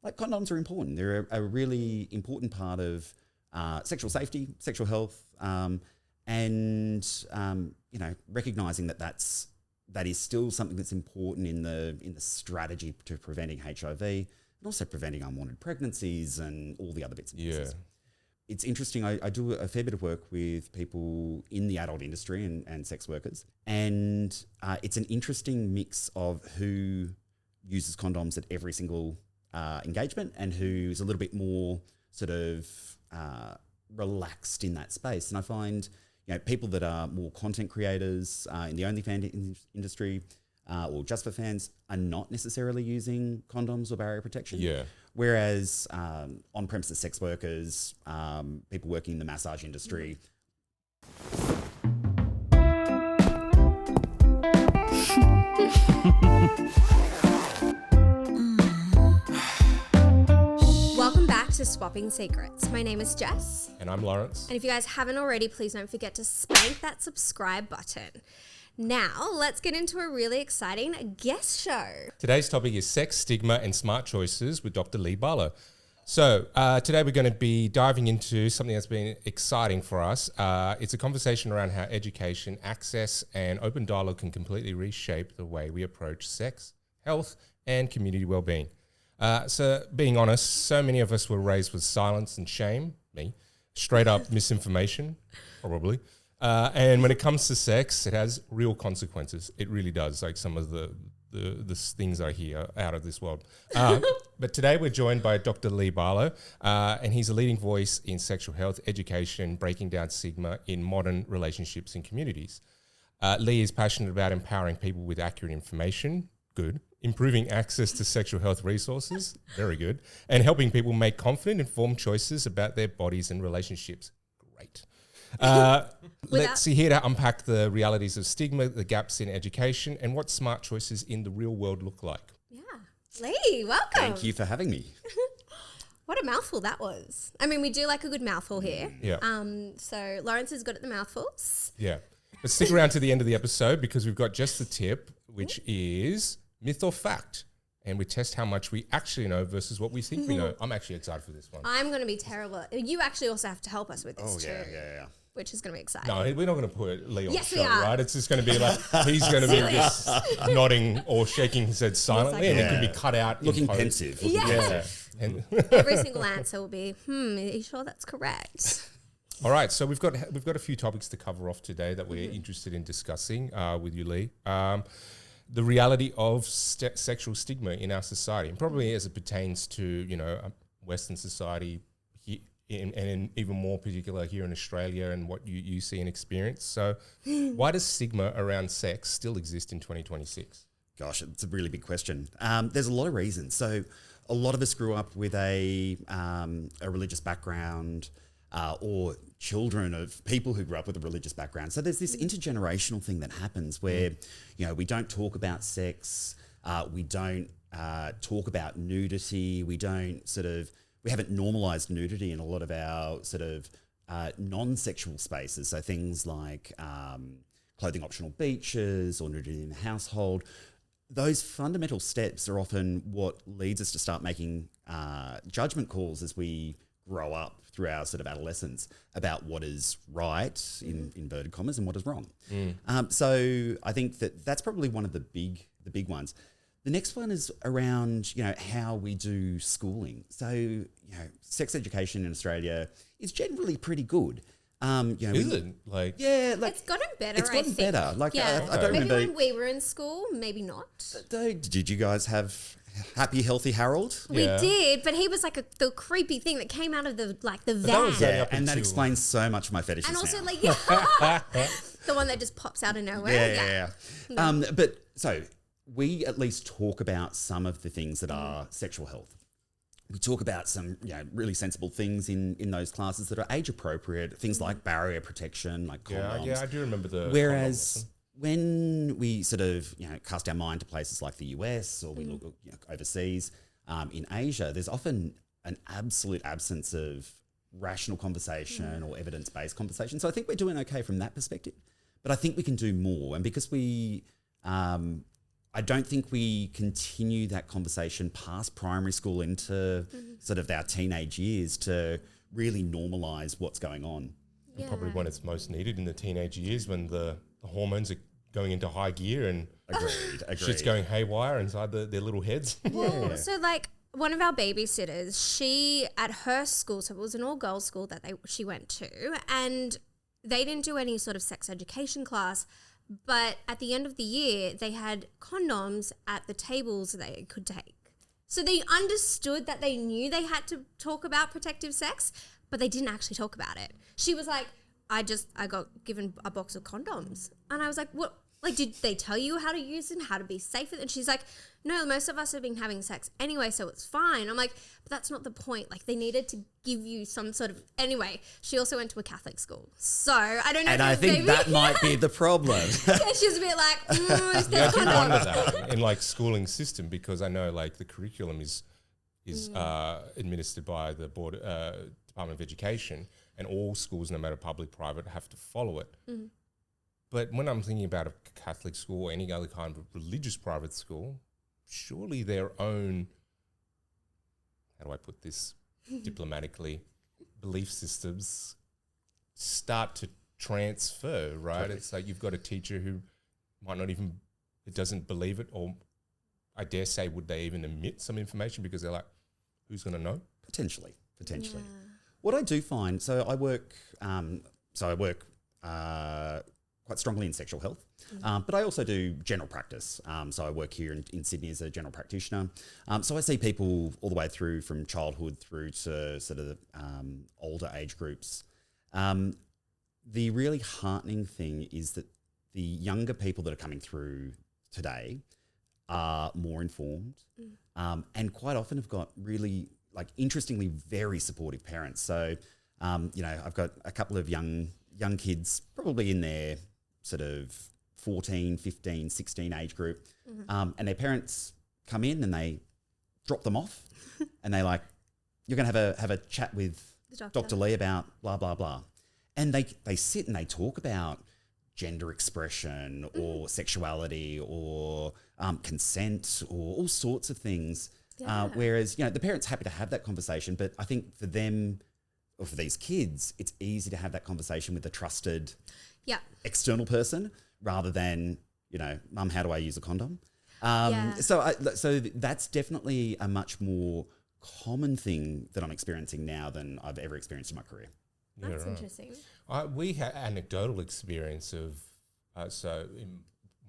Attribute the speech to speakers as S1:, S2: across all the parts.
S1: like condoms are important. They're a really important part of sexual safety, sexual health, and recognizing that is still something that's important in the strategy to preventing HIV and also preventing unwanted pregnancies and all the other bits and pieces. It's interesting. I do a fair bit of work with people in the adult industry and sex workers, and it's an interesting mix of who uses condoms at every single engagement and who's a little bit more sort of relaxed in that space. And I find people that are more content creators in the OnlyFans industry or just for fans are not necessarily using condoms or barrier protection.
S2: Yeah. Whereas
S1: on-premises sex workers, people working in the massage industry.
S3: Welcome back to Swapping Secrets. My name is Jess.
S2: And I'm Lawrence.
S3: And if you guys haven't already, please don't forget to spank that subscribe button. Now, let's get into a really exciting guest show.
S2: Today's topic is sex, stigma, and smart choices with Dr. Leigh Barlow. So today we're going to be diving into something that's been exciting for us. It's a conversation around how education, access, and open dialogue can completely reshape the way we approach sex, health, and community well-being. So being honest, so many of us were raised with silence and shame, me, straight up misinformation, probably. And when it comes to sex, it has real consequences. It really does, like some of the things I hear out of this world. But today we're joined by Dr. Leigh Barlow, and he's a leading voice in sexual health, education, breaking down stigma in modern relationships and communities. Leigh is passionate about empowering people with accurate information, good, improving access to sexual health resources, very good, and helping people make confident, informed choices about their bodies and relationships, great. Let's see here to unpack the realities of stigma, the gaps in education, and what smart choices in the real world look like.
S3: Yeah. Leigh, welcome.
S1: Thank you for having me.
S3: What a mouthful that was. I mean, we do like a good mouthful here.
S2: Yeah.
S3: So Lawrence is good at the mouthfuls.
S2: Yeah. But stick around to the end of the episode because we've got just the tip, which is myth or fact. And we test how much we actually know versus what we think we know. I'm actually excited for this one.
S3: I'm going to be terrible. You actually also have to help us with this too.
S1: Yeah.
S3: Which is going to be exciting.
S2: No, we're not going to put Leigh on
S3: Yes,
S2: the
S3: we
S2: show,
S3: are.
S2: right? It's just going to be like, he's going to be just nodding or shaking his head silently, and it can be cut out.
S1: Looking pensive.
S2: Yeah. And
S3: Every single answer will be, are you sure that's correct?
S2: all right, so we've got a few topics to cover off today that we're interested in discussing with you, Leigh. The reality of sexual stigma in our society, and probably as it pertains to Western society, and even more particular here in Australia, and what you see and experience. So, why does stigma around sex still exist in 2026?
S1: Gosh, it's a really big question. There's a lot of reasons. So, a lot of us grew up with a religious background, or children of people who grew up with a religious background. So there's this intergenerational thing that happens where, we don't talk about sex, we don't talk about nudity, we haven't normalized nudity in a lot of our sort of non-sexual spaces. So things like clothing optional beaches or nudity in the household. Those fundamental steps are often what leads us to start making judgment calls as we grow up through our sort of adolescence about what is right, in inverted commas, and what is wrong. So I think that's probably one of the big ones. The next one is around, how we do schooling. So, sex education in Australia is generally pretty good.
S2: Is it?
S3: It's gotten better,
S1: It's gotten better. I don't
S3: maybe
S1: remember.
S3: when we were in school, maybe not.
S1: Did you guys have Happy Healthy Harold?
S3: We did, but he was like the creepy thing that came out of the van.
S2: that was
S1: Yeah, and that explains so much of my fetishes
S3: And also
S1: now.
S3: the one that just pops out of nowhere.
S1: Yeah. But so we at least talk about some of the things that are sexual health. We talk about some really sensible things in those classes that are age appropriate, things like barrier protection, like condoms.
S2: Yeah, I do remember the
S1: Whereas when we sort of cast our mind to places like the US or we look overseas in Asia, there's often an absolute absence of rational conversation or evidence-based conversation. So I think we're doing okay from that perspective, but I think we can do more. And because we I don't think we continue that conversation past primary school into sort of our teenage years to really normalise what's going on.
S3: Yeah.
S2: Probably when it's most needed in the teenage years when the hormones are going into high gear and
S1: Agreed.
S2: shit's going haywire inside their little heads.
S3: Well, so like one of our babysitters, she at her school, so it was an all-girls school that she went to, and they didn't do any sort of sex education class, but at the end of the year, they had condoms at the tables they could take. So they understood that they knew they had to talk about protective sex, but they didn't actually talk about it. She was like, I got given a box of condoms. And I was like, what? Like, did they tell you how to use it and how to be safe with it? And she's like, no, most of us have been having sex anyway, so it's fine. I'm like, but that's not the point. Like, they needed to give you some sort of... Anyway, she also went to a Catholic school. So, I don't know
S1: And
S3: if
S1: I think
S3: maybe
S1: that might be the problem.
S3: yeah, she was a bit like,
S2: I
S3: there's
S2: do wonder
S3: condoms.
S2: that in like schooling system, because I know like the curriculum is administered by the board Department of Education, and all schools, no matter public, private, have to follow it. But when I'm thinking about a Catholic school or any other kind of religious private school, surely their own, how do I put this diplomatically, belief systems start to transfer, right?
S1: Totally.
S2: It's like you've got a teacher who might not even, it doesn't believe it, or I dare say, would they even admit some information because they're like, who's going to know?
S1: Potentially. What I do find, so I work quite strongly in sexual health, but I also do general practice. So I work here in Sydney as a general practitioner. So I see people all the way through from childhood through to sort of older age groups. The really heartening thing is that the younger people that are coming through today are more informed and quite often have got really, like, interestingly, very supportive parents. So, I've got a couple of young kids, probably in their sort of 14, 15, 16 age group, and their parents come in and they drop them off and they're like, you're going to have a chat with Dr. Leigh about blah, blah, blah. And they sit and they talk about gender expression or sexuality or consent or all sorts of things.
S3: Yeah.
S1: Whereas, the parents happy to have that conversation, but I think for them or for these kids, it's easy to have that conversation with a trusted external person rather than, Mum, how do I use a condom? So that's definitely a much more common thing that I'm experiencing now than I've ever experienced in my career.
S3: That's interesting.
S2: We had anecdotal experience of, so in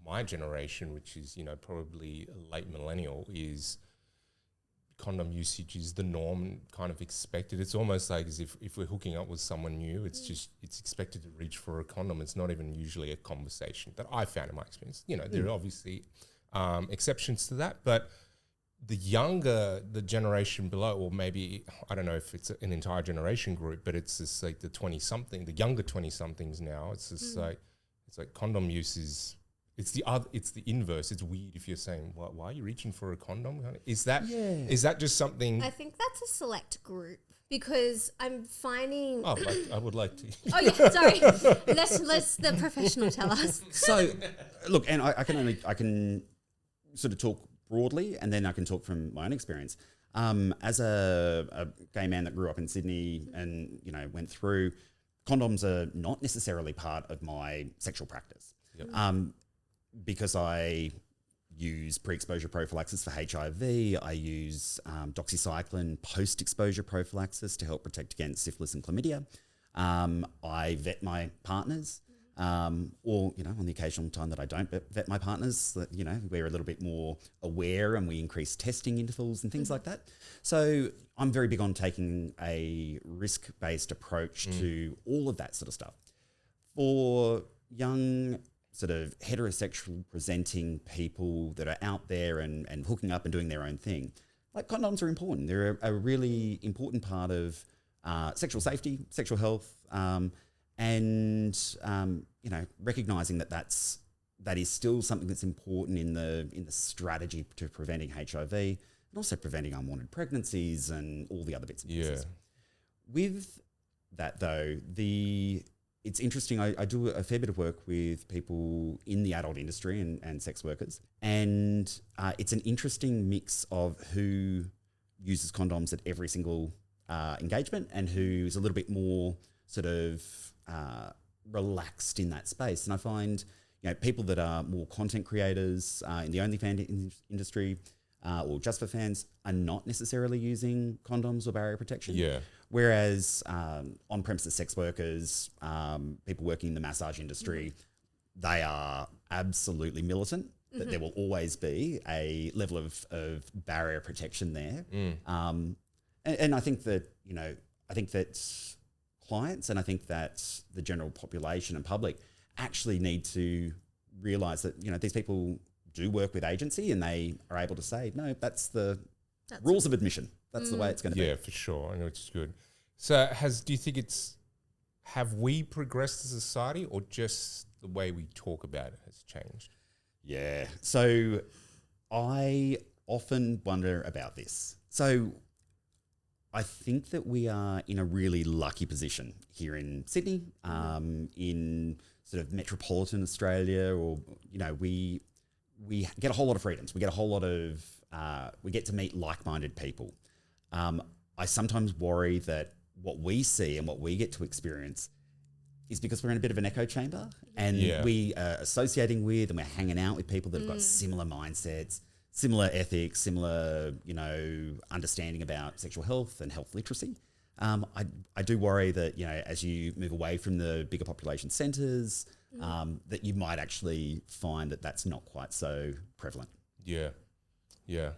S2: my generation, which is, probably late millennial, is condom usage is the norm, kind of expected. It's almost like as if we're hooking up with someone new, it's expected to reach for a condom. It's not even usually a conversation that I found in my experience. There are obviously exceptions to that, but the generation below, or maybe, I don't know if it's an entire generation group, but it's just like the younger 20-somethings now, it's just like condom use is, it's the inverse. It's weird if you're saying, why are you reaching for a condom? Is that just something?
S3: I think that's a select group because I'm finding...
S2: Oh, I would like to.
S3: Oh, yeah, sorry. Let's the professional tell us.
S1: So, look, and I can sort of talk broadly, and then I can talk from my own experience. As a gay man that grew up in Sydney and, went through, condoms are not necessarily part of my sexual practice.
S2: Yep.
S1: Because I use pre-exposure prophylaxis for HIV, I use doxycycline post-exposure prophylaxis to help protect against syphilis and chlamydia. I vet my partners. Or, on the occasional time that I don't vet my partners, that, we're a little bit more aware and we increase testing intervals and things like that. So I'm very big on taking a risk-based approach to all of that sort of stuff. For young sort of heterosexual presenting people that are out there and hooking up and doing their own thing, like, condoms are important. They're a really important part of sexual safety, sexual health, and recognizing that is still something that's important in the strategy to preventing HIV and also preventing unwanted pregnancies and all the other bits and pieces. With that, though, the it's interesting. I do a fair bit of work with people in the adult industry and sex workers, and it's an interesting mix of who uses condoms at every single engagement and who's a little bit more sort of relaxed in that space. And I find, people that are more content creators in the OnlyFans industry or just for fans are not necessarily using condoms or barrier protection.
S2: Yeah.
S1: Whereas on-premises sex workers, people working in the massage industry, they are absolutely militant that there will always be a level of barrier protection there. And I think that, I think that clients and I think that the general population and public actually need to realise that, these people do work with agency and they are able to say, no, that's the rules of admission. That's the way it's going to be.
S2: Yeah, for sure. I know, which is good. So do you think have we progressed as a society or just the way we talk about it has changed?
S1: Yeah. So I often wonder about this. So I think that we are in a really lucky position here in Sydney, in sort of metropolitan Australia, or, we get a whole lot of freedoms. We get a whole lot of, we get to meet like-minded people. I sometimes worry that what we see and what we get to experience is because we're in a bit of an echo chamber and we are associating with and we're hanging out with people that have got similar mindsets, similar ethics, similar, understanding about sexual health and health literacy. I do worry that, as you move away from the bigger population centres, that you might actually find that that's not quite so prevalent.
S2: Yeah. Yeah.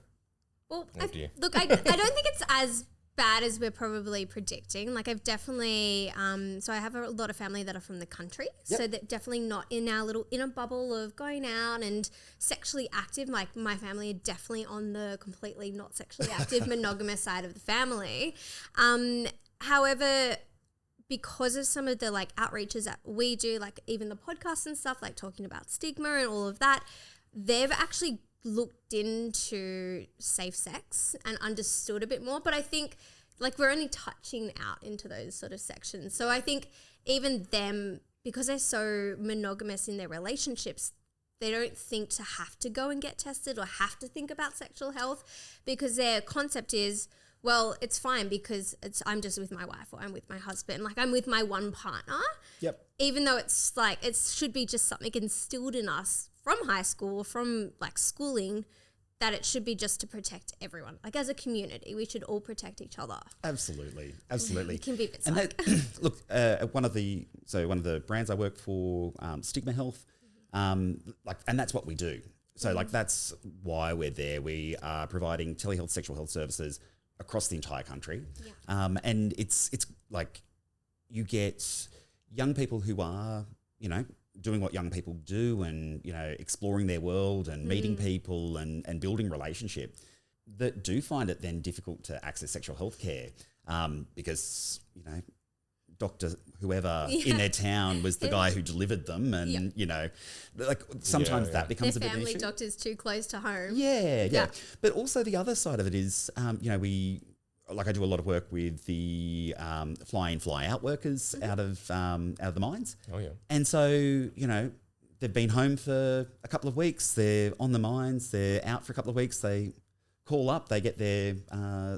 S3: Well, I don't think it's as bad as we're probably predicting. Like I've definitely, so I have a lot of family that are from the country, so they're definitely not in our little inner bubble of going out and sexually active. Like my family are definitely on the completely not sexually active monogamous side of the family. However, because of some of the outreaches that we do, like even the podcasts and stuff, like talking about stigma and all of that, they've actually looked into safe sex and understood a bit more. But I think we're only touching out into those sort of sections. So I think even them, because they're so monogamous in their relationships, they don't think to have to go and get tested or have to think about sexual health, because their concept is, well, it's fine because I'm just with my wife or I'm with my husband. Like I'm with my one partner.
S1: Yep.
S3: Even though it's it should be just something instilled in us from high school or from schooling, that it should be just to protect everyone. Like as a community, we should all protect each other.
S1: Absolutely.
S3: It can be a bit
S1: and
S3: psych.
S1: Look, one of the brands I work for, Stigma Health, and that's what we do. So that's why we're there. We are providing telehealth sexual health services across the entire country. Yeah. And it's you get young people who are, doing what young people do and, exploring their world and meeting people and building relationship, that do find it then difficult to access sexual health care because, doctor whoever in their town was the guy who delivered them and, sometimes that becomes
S3: their
S1: a bit of an
S3: family
S1: issue.
S3: doctor's too close to home.
S1: Yeah. But also the other side of it is, I do a lot of work with the fly-in, fly-out workers out of the mines.
S2: Oh, yeah.
S1: And so, they've been home for a couple of weeks. They're on the mines. They're out for a couple of weeks. They call up. They get their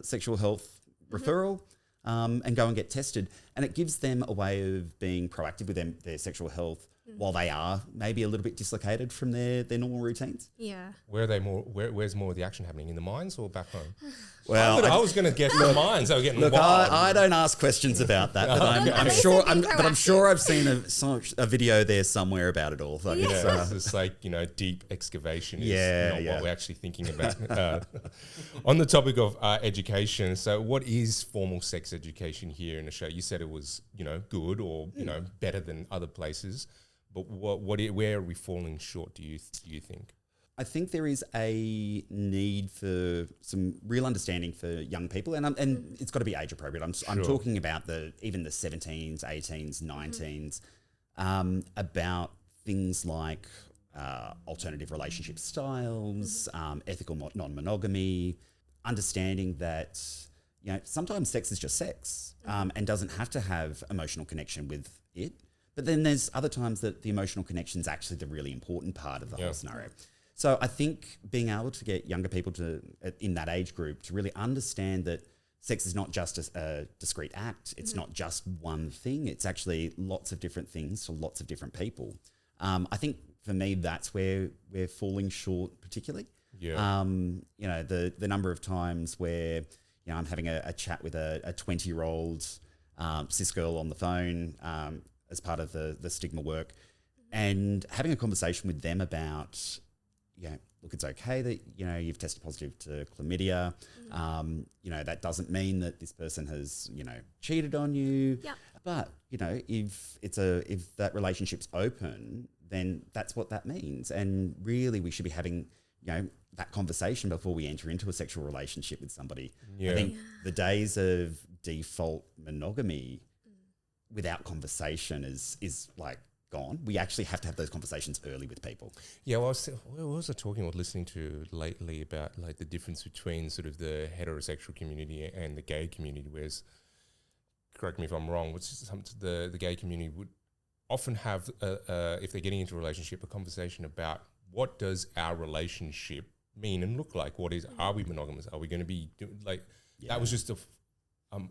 S1: sexual health referral and go and get tested. And it gives them a way of being proactive with their sexual health while they are maybe a little bit dislocated from their normal routines.
S3: Yeah.
S2: Where's more of the action happening, in the mines or back home?
S1: Well,
S2: I was going to guess the mines. They were getting
S1: look,
S2: wild.
S1: I don't ask questions about that, but I'm sure I've seen a video there somewhere about it all. Like
S2: it's deep excavation is not what we're actually thinking about. On the topic of education, so what is formal sex education here in Australia? You said it was good or better than other places, but where are we falling short? Do you think?
S1: I think there is a need for some real understanding for young people, and it's got to be age appropriate. I'm talking about even the 17s, 18s, 19s, about things like alternative relationship styles, ethical non-monogamy, understanding that sometimes sex is just sex and doesn't have to have emotional connection with it. But then there's other times that the emotional connection is actually the really important part of the whole scenario. So I think being able to get younger people to, in that age group, to really understand that sex is not just a discrete act. It's not just one thing. It's actually lots of different things to lots of different people. I think for me, that's where we're falling short particularly.
S2: Yeah.
S1: You know, the number of times where, you know, I'm having a chat with a 20-year-old cis girl on the phone as part of the Stigma work, and having a conversation with them about, you know, look, it's okay that, you know, you've tested positive to chlamydia. You know, that doesn't mean that this person has, you know, cheated on you.
S3: Yep.
S1: But, you know, if that relationship's open, then that's what that means. And really we should be having, you know, that conversation before we enter into a sexual relationship with somebody.
S2: Yeah.
S1: I think the days of default monogamy without conversation is like gone. We actually have to have those conversations early with people.
S2: Yeah, well, what was I talking or listening to lately about like the difference between sort of the heterosexual community and the gay community, whereas, correct me if I'm wrong, the gay community would often have, if they're getting into a relationship, a conversation about what does our relationship mean and look like? Are we monogamous? Are we going to be that was just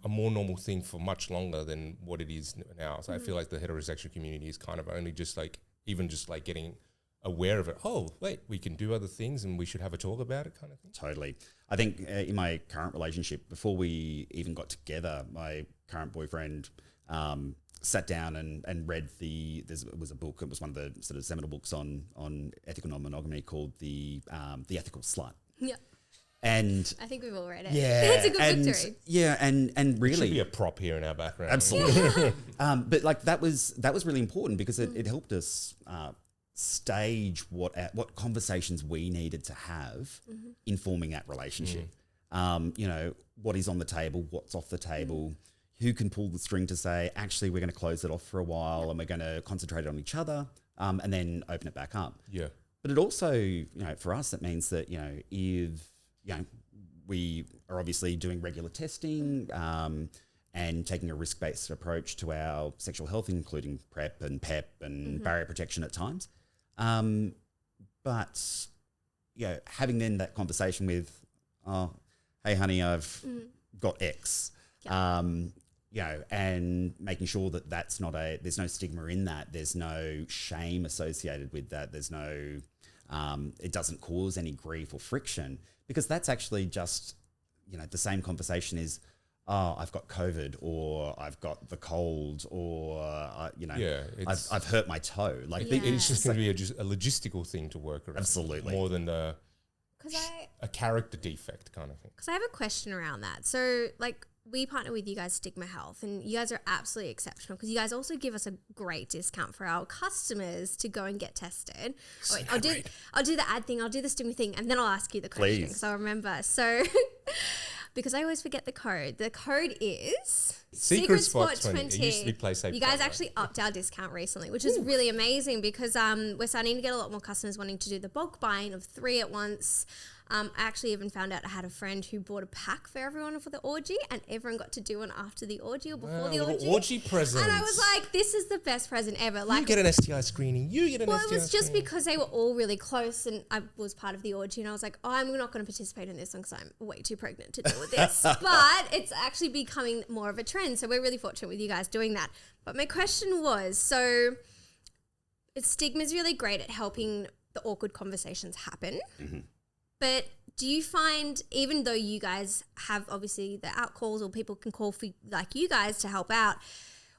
S2: a more normal thing for much longer than what it is now. So I feel like the heterosexual community is kind of only just like, even just like getting aware of it. Oh, wait, we can do other things and we should have a talk about it kind of thing.
S1: Totally. I think in my current relationship, before we even got together, my current boyfriend sat down and read it was a book. It was one of the sort of seminal books on ethical non-monogamy called The Ethical Slut.
S3: Yeah.
S1: And
S3: I think we've all read it.
S1: Yeah,
S3: it's a good book to read.
S1: Yeah, and really,
S2: It should be a prop here in our background.
S1: absolutely. But like that was really important because it helped us stage what conversations we needed to have in forming that relationship. You know, what is on the table, what's off the table, who can pull the string to say, actually, we're going to close it off for a while and we're going to concentrate on each other and then open it back up.
S2: Yeah.
S1: But it also, you know, for us, it means that, you know, if, you know, we are obviously doing regular testing and taking a risk-based approach to our sexual health, including PrEP and PEP and barrier protection at times. But, you know, having then that conversation with, oh, hey, honey, I've got X, you know, and making sure that there's no stigma in that. There's no shame associated with that. There's no, it doesn't cause any grief or friction. Because that's actually just, you know, the same conversation is, oh, I've got COVID or I've got the cold or, you know, I've hurt my toe. Like
S2: It's just going to be a logistical thing to work around.
S1: Absolutely.
S2: More than a character defect kind of thing.
S3: Because I have a question around that. So, like, we partner with you guys, Stigma Health, and you guys are absolutely exceptional because you guys also give us a great discount for our customers to go and get tested. Oh, wait, I'll do the ad thing, I'll do the Stigma thing, and then I'll ask you the question because I'll remember. So, because I always forget the code. The code is
S2: Secret Spot 20. It used to be Play Safe.
S3: You guys actually upped our discount recently, which is really amazing because we're starting to get a lot more customers wanting to do the bulk buying of 3 at once. I actually even found out I had a friend who bought a pack for everyone for the orgy, and everyone got to do one after the orgy or before the orgy.
S2: Orgy presents.
S3: And I was like, this is the best present ever. Like,
S2: you get an STI screening.
S3: It was just because they were all really close, and I was part of the orgy, and I was like, oh, I'm not going to participate in this one because I'm way too pregnant to deal with this. But it's actually becoming more of a trend, so we're really fortunate with you guys doing that. But my question was, so Stigma's really great at helping the awkward conversations happen. But do you find, even though you guys have obviously the out calls or people can call for like you guys to help out,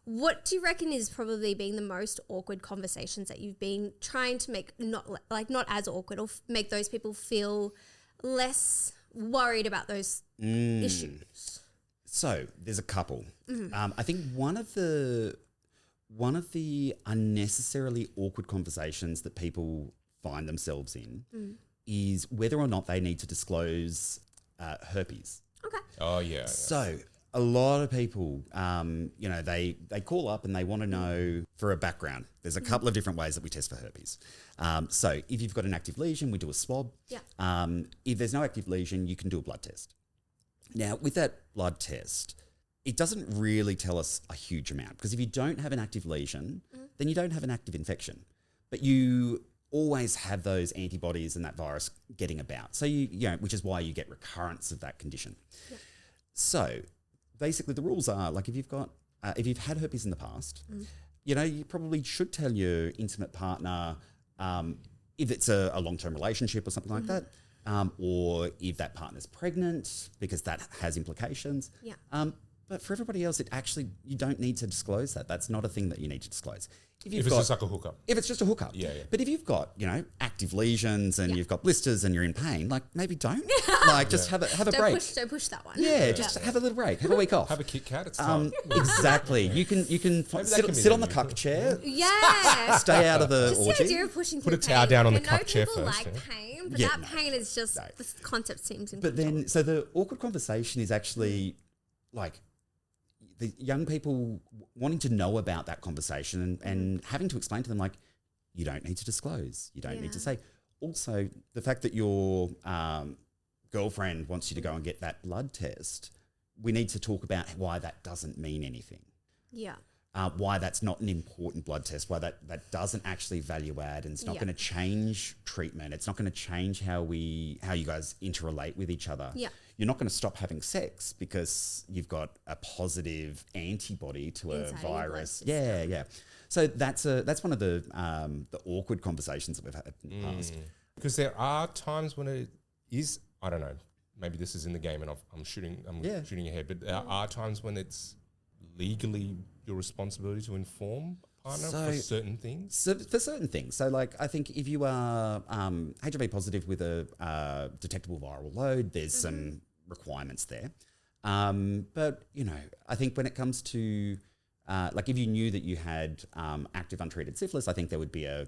S3: what do you reckon is probably being the most awkward conversations that you've been trying to make not as awkward or make those people feel less worried about those issues?
S1: So there's a couple. I think one of the unnecessarily awkward conversations that people find themselves in is whether or not they need to disclose herpes.
S3: Okay.
S2: Oh, yeah.
S1: So a lot of people, you know, they call up and they want to know for a background. There's a couple of different ways that we test for herpes. So if you've got an active lesion, we do a swab.
S3: Yeah.
S1: If there's no active lesion, you can do a blood test. Now, with that blood test, it doesn't really tell us a huge amount, because if you don't have an active lesion, then you don't have an active infection. But you always have those antibodies and that virus getting about. So you know, which is why you get recurrence of that condition. Yep. So basically the rules are, like, if you've had herpes in the past, you know, you probably should tell your intimate partner, if it's a long-term relationship or something like that, or if that partner's pregnant, because that has implications.
S3: Yeah.
S1: But for everybody else, you don't need to disclose that. That's not a thing that you need to disclose.
S2: If it's just like a hookup.
S1: If it's just a hookup.
S2: Yeah.
S1: But if you've got, you know, active lesions and you've got blisters and you're in pain, like, maybe don't. Like, just have a break.
S3: Don't push that one.
S1: Yeah, just have a little break. Have a week off.
S2: Have a Kit Kat. It's time.
S1: Exactly. You can sit on the cuck chair.
S3: Yeah.
S1: Stay out of the
S3: Just
S1: orgy.
S3: the idea of pushing
S2: Put a
S3: through
S2: towel
S3: pain.
S2: down on the
S3: I know
S2: cuck chair
S3: people
S2: first,
S3: like
S2: yeah.
S3: pain, but
S1: Yeah,
S3: that
S1: no.
S3: pain is just, the concept seems
S1: But then, so the awkward conversation is actually, like, the young people wanting to know about that conversation and having to explain to them, like, you don't need to disclose. You don't need to say. Also, the fact that your girlfriend wants you to go and get that blood test, we need to talk about why that doesn't mean anything.
S3: Yeah.
S1: Why that's not an important blood test, why that doesn't actually value add, and it's not going to change treatment. It's not going to change how you guys interrelate with each other.
S3: Yeah.
S1: You're not going to stop having sex because you've got a positive antibody to a virus. Yeah. So that's one of the awkward conversations that we've had in the past.
S2: Because there are times when it is, I don't know, maybe this is in the game and I'm shooting ahead, but there are times when it's legally your responsibility to inform a partner for certain things?
S1: So for certain things. So, like, I think if you are HIV positive with a detectable viral load, there's some requirements there. But, you know, I think when it comes to, like, if you knew that you had active untreated syphilis, I think there would be a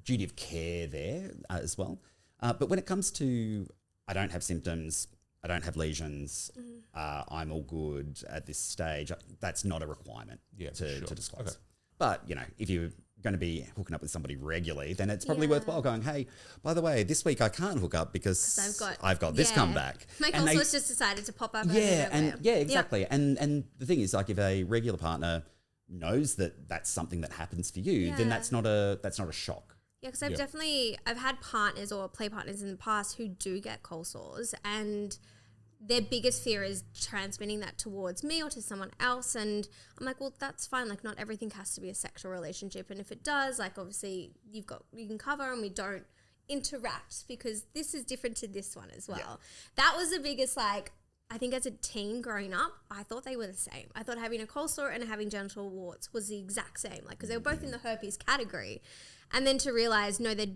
S1: duty of care there as well. But when it comes to, I don't have symptoms, I don't have lesions, I'm all good at this stage, that's not a requirement to disclose. Okay. But, you know, if you're going to be hooking up with somebody regularly, then it's probably worthwhile going, hey, by the way, this week I can't hook up because I've got this come back.
S3: My consult's just decided to pop up.
S1: Exactly. Yep. And the thing is, like, if a regular partner knows that that's something that happens for you, then that's not a shock.
S3: Yeah, because I've had partners or play partners in the past who do get cold sores, and their biggest fear is transmitting that towards me or to someone else. And I'm like, well, that's fine. Like, not everything has to be a sexual relationship. And if it does, like, obviously you can cover, and we don't interact because this is different to this one as well. Yeah. That was the biggest, like, I think as a teen growing up, I thought they were the same. I thought having a cold sore and having genital warts was the exact same, like, because they were both in the herpes category. And then to realize, no, they're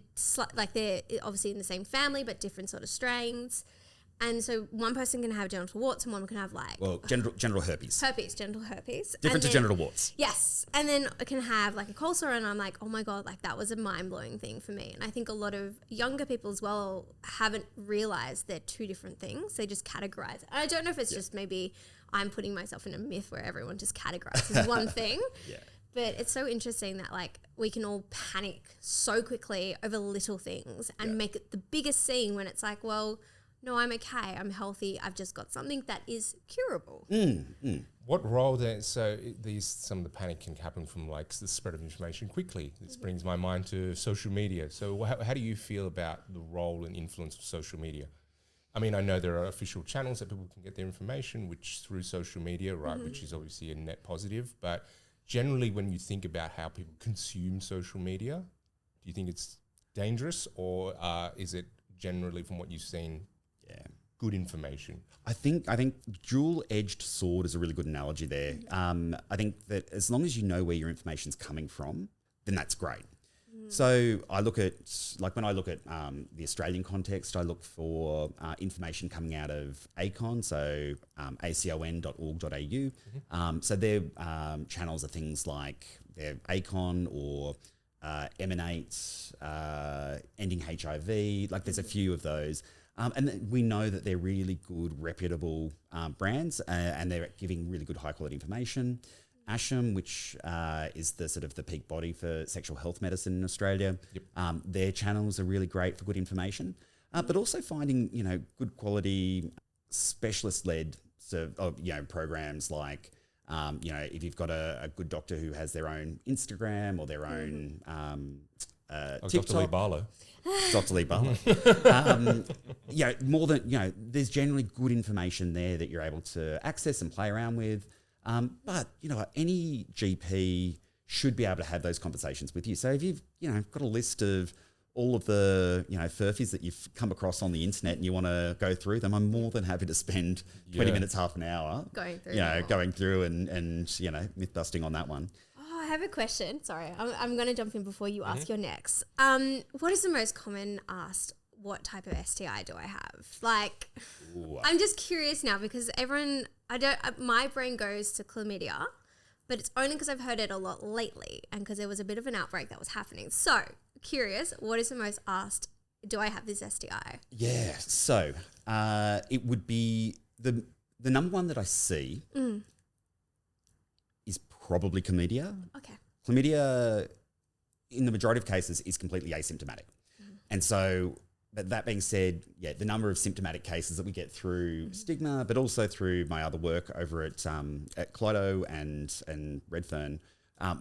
S3: obviously in the same family, but different sort of strains. And so one person can have genital warts and one can have, like...
S1: Well, genital herpes.
S3: Genital herpes.
S1: Different to genital warts.
S3: Yes. And then I can have, like, a cold sore, and I'm like, oh my God, like, that was a mind-blowing thing for me. And I think a lot of younger people as well haven't realised they're two different things. They just categorise. I don't know if it's just maybe I'm putting myself in a myth where everyone just categorises one thing. Yeah. But it's so interesting that, like, we can all panic so quickly over little things and make it the biggest scene when it's like, well... No, I'm okay. I'm healthy. I've just got something that is curable.
S2: What role then? So some of the panic can happen from, like, the spread of information quickly. This brings my mind to social media. So how do you feel about the role and influence of social media? I mean, I know there are official channels that people can get their information, which through social media, right, which is obviously a net positive. But generally, when you think about how people consume social media, do you think it's dangerous, or is it generally, from what you've seen, good information? I think dual-edged sword is a really good analogy there. I think that as long as you know where your information's coming from, then that's great. So I look at, like, when I look at the Australian context, I look for information coming out of ACON, so acon.org.au. So their channels are things like their ACON or Emanate, Ending HIV. Like, there's a few of those. And we know that they're really good, reputable brands, and they're giving really good high-quality information. ASHM, which is the sort of the peak body for sexual health medicine in Australia, their channels are really great for good information. But also finding, you know, good quality, specialist-led
S1: programs like, if you've got a good doctor who has their own Instagram or their own TikTok.
S2: Dr. Leigh Barlow.
S1: Dr. Leigh Barlow. More than, there's generally good information there that you're able to access and play around with. But, any GP should be able to have those conversations with you. So if you've, got a list of all of the, furfies that you've come across on the internet and you want to go through them, I'm more than happy to spend 20 minutes, half an hour going through and myth busting on that one.
S3: Oh, I have a question. Sorry, I'm going to jump in before you ask your next. What is the most common asked? What type of STI do I have? Like, ooh. I'm just curious now because my brain goes to chlamydia, but it's only because I've heard it a lot lately and because there was a bit of an outbreak that was happening. So, curious, what is the most asked? Do I have this STI?
S1: Yeah, so it would be the number one that I see is probably chlamydia.
S3: Okay.
S1: Chlamydia, in the majority of cases, is completely asymptomatic. And so, but that being said, the number of symptomatic cases that we get through Stigma, but also through my other work over at Clodo and Redfern,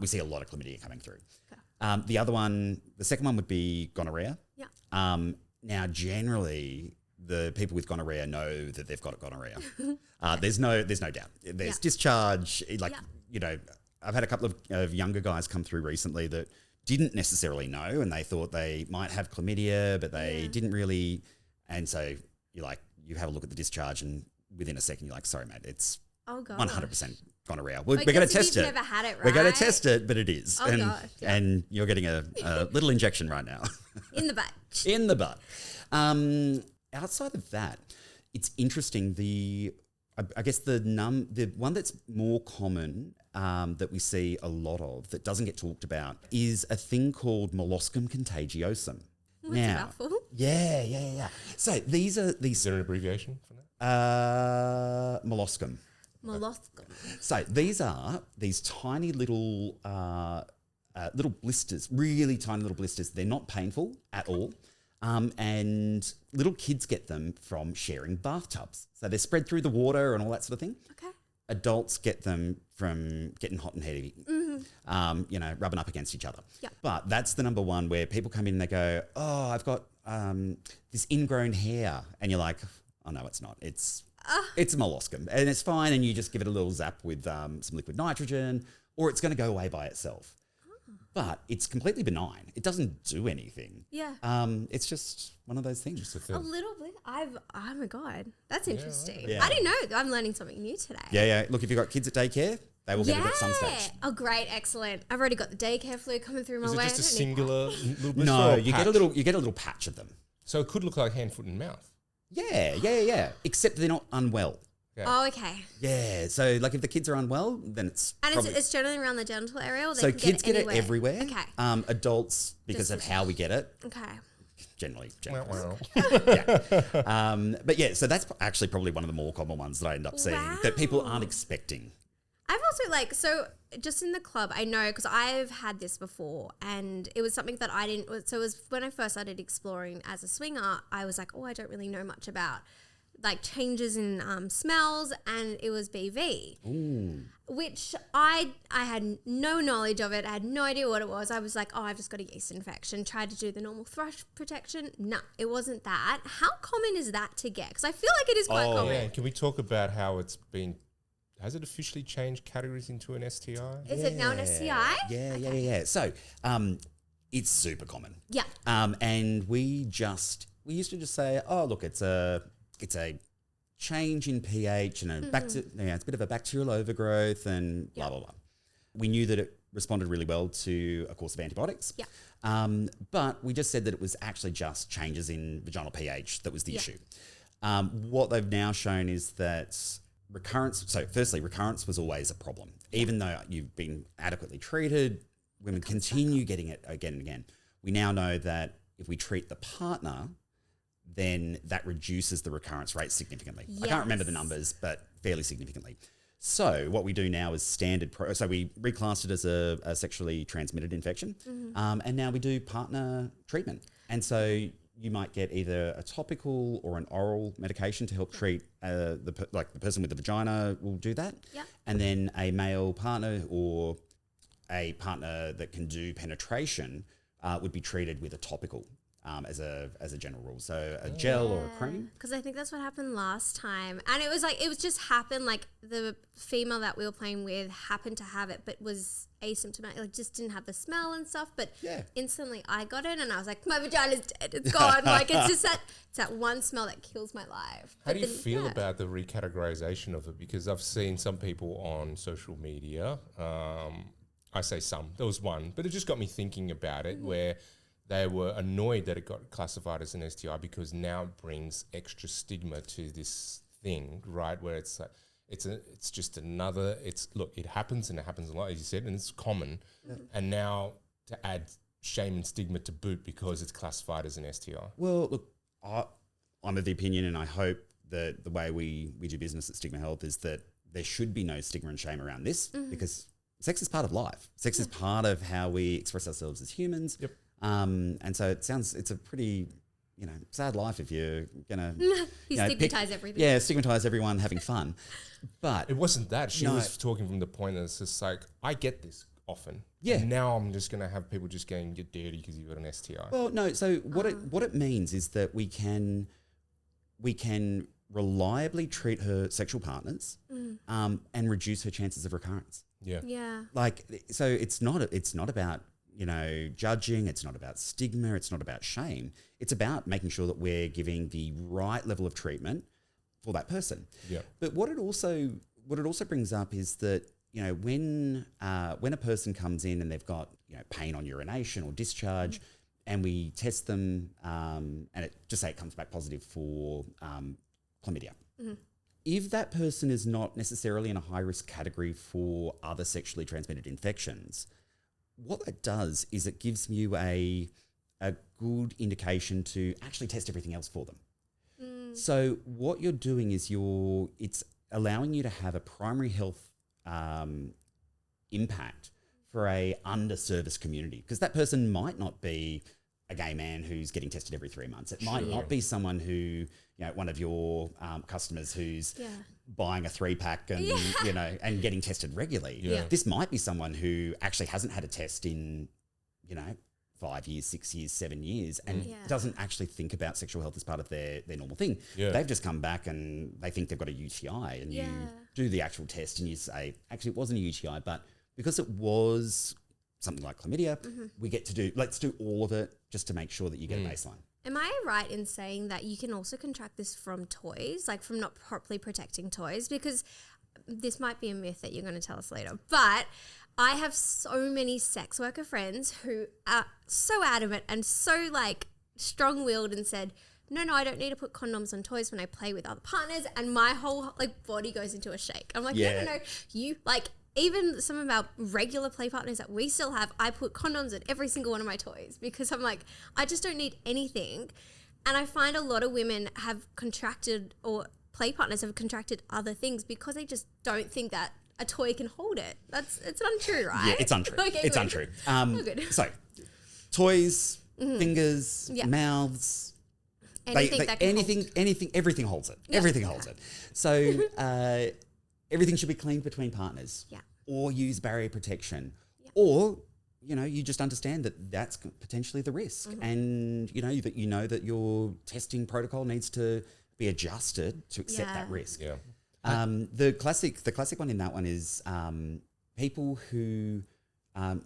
S1: we see a lot of chlamydia coming through. Okay. The second one would be gonorrhea. Yeah. Now, generally, the people with gonorrhea know that they've got gonorrhea. There's no doubt. There's discharge. I've had a couple of younger guys come through recently that didn't necessarily know, and they thought they might have chlamydia, but they didn't really. And so you have a look at the discharge, and within a second, you're like, sorry, mate, it's 100% gonorrhea. We're going to test it.
S3: Never had it, right?
S1: We're going to test it, but it is.
S3: Oh, gosh. Yeah.
S1: And you're getting a little injection right now.
S3: In the butt.
S1: In the butt. Outside of that, it's interesting. I guess the one that's more common that we see a lot of that doesn't get talked about is a thing called molluscum contagiosum.
S3: What's a mouthful?
S1: Yeah. So these.
S2: Is there an abbreviation for that?
S1: Molluscum.
S3: Molluscum.
S1: So these are these tiny little little blisters, really tiny little blisters. They're not painful at all. And little kids get them from sharing bathtubs. So they're spread through the water and all that sort of thing. Okay. Adults get them from getting hot and heavy, rubbing up against each other. Yeah. But that's the number one where people come in and they go, oh, I've got this ingrown hair. And you're like, oh, no, it's not. It's a molluscum. And it's fine. And you just give it a little zap with some liquid nitrogen, or it's going to go away by itself. But it's completely benign. It doesn't do anything. Yeah. It's just one of those things.
S3: A little bit. Oh my God. That's interesting. Yeah. I didn't know. I'm learning something new today.
S1: Yeah. Look, if you've got kids at daycare, they will get it at some stage.
S3: Oh, great. Excellent. I've already got the daycare flu coming through my way.
S2: Is it just a singular little blister?
S1: No, you get a little patch of them.
S2: So it could look like hand, foot and mouth.
S1: Yeah. Except they're not unwell.
S3: Yeah. Oh, okay.
S1: Yeah, so like if the kids are unwell, then it's
S3: it's generally around the genital area, or they
S1: so
S3: can
S1: kids
S3: get
S1: it everywhere.
S3: Okay.
S1: Adults, because
S3: just
S1: of how we get it.
S3: Okay.
S1: Generally.
S2: Wow.
S1: Yeah. But yeah, so that's actually probably one of the more common ones that I end up seeing that people aren't expecting.
S3: I've also so just in the club, I know because I've had this before, and it was something that I didn't. So it was when I first started exploring as a swinger, I was like, oh, I don't really know much about like changes in smells, and it was BV. Ooh. Which I had no knowledge of it. I had no idea what it was. I was like, oh, I've just got a yeast infection. Tried to do the normal thrush protection. No, it wasn't that. How common is that to get? Because I feel like it is quite common. Yeah.
S2: Can we talk about how it's been, has it officially changed categories into an STI?
S3: Is it now an STI?
S1: Yeah. So it's super common.
S3: Yeah.
S1: And we used to just say, oh, look, it's a change in pH and it's a bit of a bacterial overgrowth and blah, blah, blah. We knew that it responded really well to a course of antibiotics. Yeah. But we just said that it was actually just changes in vaginal pH that was the issue. What they've now shown is that recurrence was always a problem. Even though you've been adequately treated, women continue getting it again and again. We now know that if we treat the partner, then that reduces the recurrence rate significantly. Yes. I can't remember the numbers, but fairly significantly. So what we do now is so we reclassed it as a sexually transmitted infection, and now we do partner treatment. And so you might get either a topical or an oral medication to help treat the person with the vagina will do that.
S3: Yeah.
S1: And then a male partner or a partner that can do penetration would be treated with a topical as a general rule. So a gel or a cream.
S3: Because I think that's what happened last time. And it was just happened, like the female that we were playing with happened to have it, but was asymptomatic, like just didn't have the smell and stuff. But instantly I got it and I was like, my vagina's dead, it's gone. Like it's just that one smell that kills my life.
S2: How do you feel about the recategorization of it? Because I've seen some people on social media, I say some, there was one, but it just got me thinking about it where they were annoyed that it got classified as an STI because now it brings extra stigma to this thing, right? Where it's like, it's just another, it happens and it happens a lot, as you said, and it's common. And now to add shame and stigma to boot because it's classified as an STI.
S1: Well, look, I'm of the opinion, and I hope that the way we do business at Stigma Health is that there should be no stigma and shame around this because sex is part of life. Sex is part of how we express ourselves as humans.
S2: Yep.
S1: And so it's a pretty, sad life if you're gonna
S3: stigmatize everything.
S1: Yeah, stigmatize everyone having fun. But
S2: it wasn't that. She was talking from the point that it's just like, I get this often.
S1: Yeah.
S2: And now I'm just gonna have people just going, you're dirty because you've got an STI.
S1: Well, no. So what it means is that we can reliably treat her sexual partners, and reduce her chances of recurrence.
S2: Yeah.
S3: Yeah.
S1: Like, so it's not about judging. It's not about stigma. It's not about shame. It's about making sure that we're giving the right level of treatment for that person.
S2: Yeah.
S1: But what it also brings up is that, when a person comes in and they've got, pain on urination or discharge, and we test them, and it comes back positive for chlamydia. If that person is not necessarily in a high risk category for other sexually transmitted infections, what that does is it gives you a good indication to actually test everything else for them. So what you're doing is it's allowing you to have a primary health impact for a underserviced community, because that person might not be a gay man who's getting tested every 3 months. It might not be someone who, one of your customers who's buying a 3-pack and, and getting tested regularly.
S2: Yeah.
S1: This might be someone who actually hasn't had a test in, 5 years, 6 years, 7 years, and doesn't actually think about sexual health as part of their normal thing.
S2: Yeah.
S1: They've just come back and they think they've got a UTI, and you do the actual test and you say, actually, it wasn't a UTI, but because it was something like chlamydia, we get to let's do all of it just to make sure that you get a baseline.
S3: Am I right in saying that you can also contract this from toys, like from not properly protecting toys? Because this might be a myth that you're going to tell us later, but I have so many sex worker friends who are so adamant and so strong-willed and said, no, I don't need to put condoms on toys when I play with other partners, and my whole body goes into a shake. I'm like, no, you even some of our regular play partners that we still have, I put condoms in every single one of my toys because I'm like, I just don't need anything. And I find a lot of women have contracted, or play partners have contracted other things because they just don't think that a toy can hold it. It's untrue, right?
S1: Yeah, it's untrue.
S3: Okay,
S1: it's
S3: good.
S1: untrue.
S3: Good.
S1: So, toys, fingers, mouths, everything holds it. Yeah. Everything holds it. So, everything should be cleaned between partners.
S3: Yeah.
S1: Or use barrier protection. Yeah. Or, you just understand that that's potentially the risk. And, that your testing protocol needs to be adjusted to accept that risk.
S2: Yeah.
S1: The classic one in that one is people who are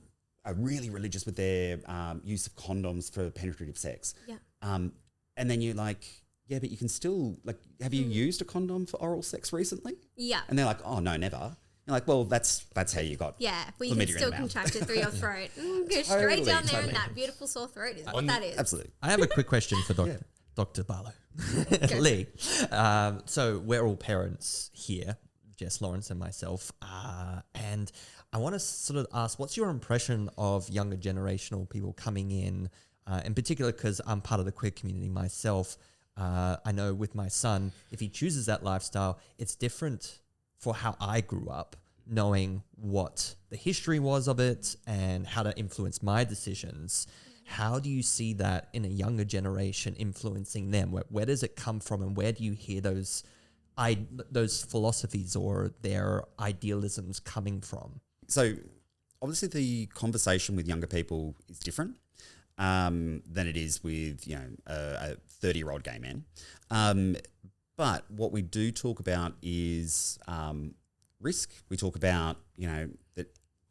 S1: really religious with their use of condoms for penetrative sex. Yeah. And then you're like, yeah, but you can still, have you used a condom for oral sex recently?
S3: Yeah.
S1: And they're like, oh, no, never. You're like, well, that's how you got.
S3: Yeah, but you can still contract it through your throat. Go straight down there, and that beautiful sore throat is what that is.
S1: Absolutely.
S4: I have a quick question for Dr. Barlow. Leigh. So we're all parents here, Jess, Lawrence and myself. And I want to sort of ask, what's your impression of younger generational people coming in particular because I'm part of the queer community myself. I know with my son, if he chooses that lifestyle, it's different for how I grew up, knowing what the history was of it and how to influence my decisions. How do you see that in a younger generation influencing them? Where does it come from, and where do you hear those philosophies or their idealisms coming from?
S1: So obviously the conversation with younger people is different than it is with, a 30-year-old gay man. But what we do talk about is risk. We talk about, that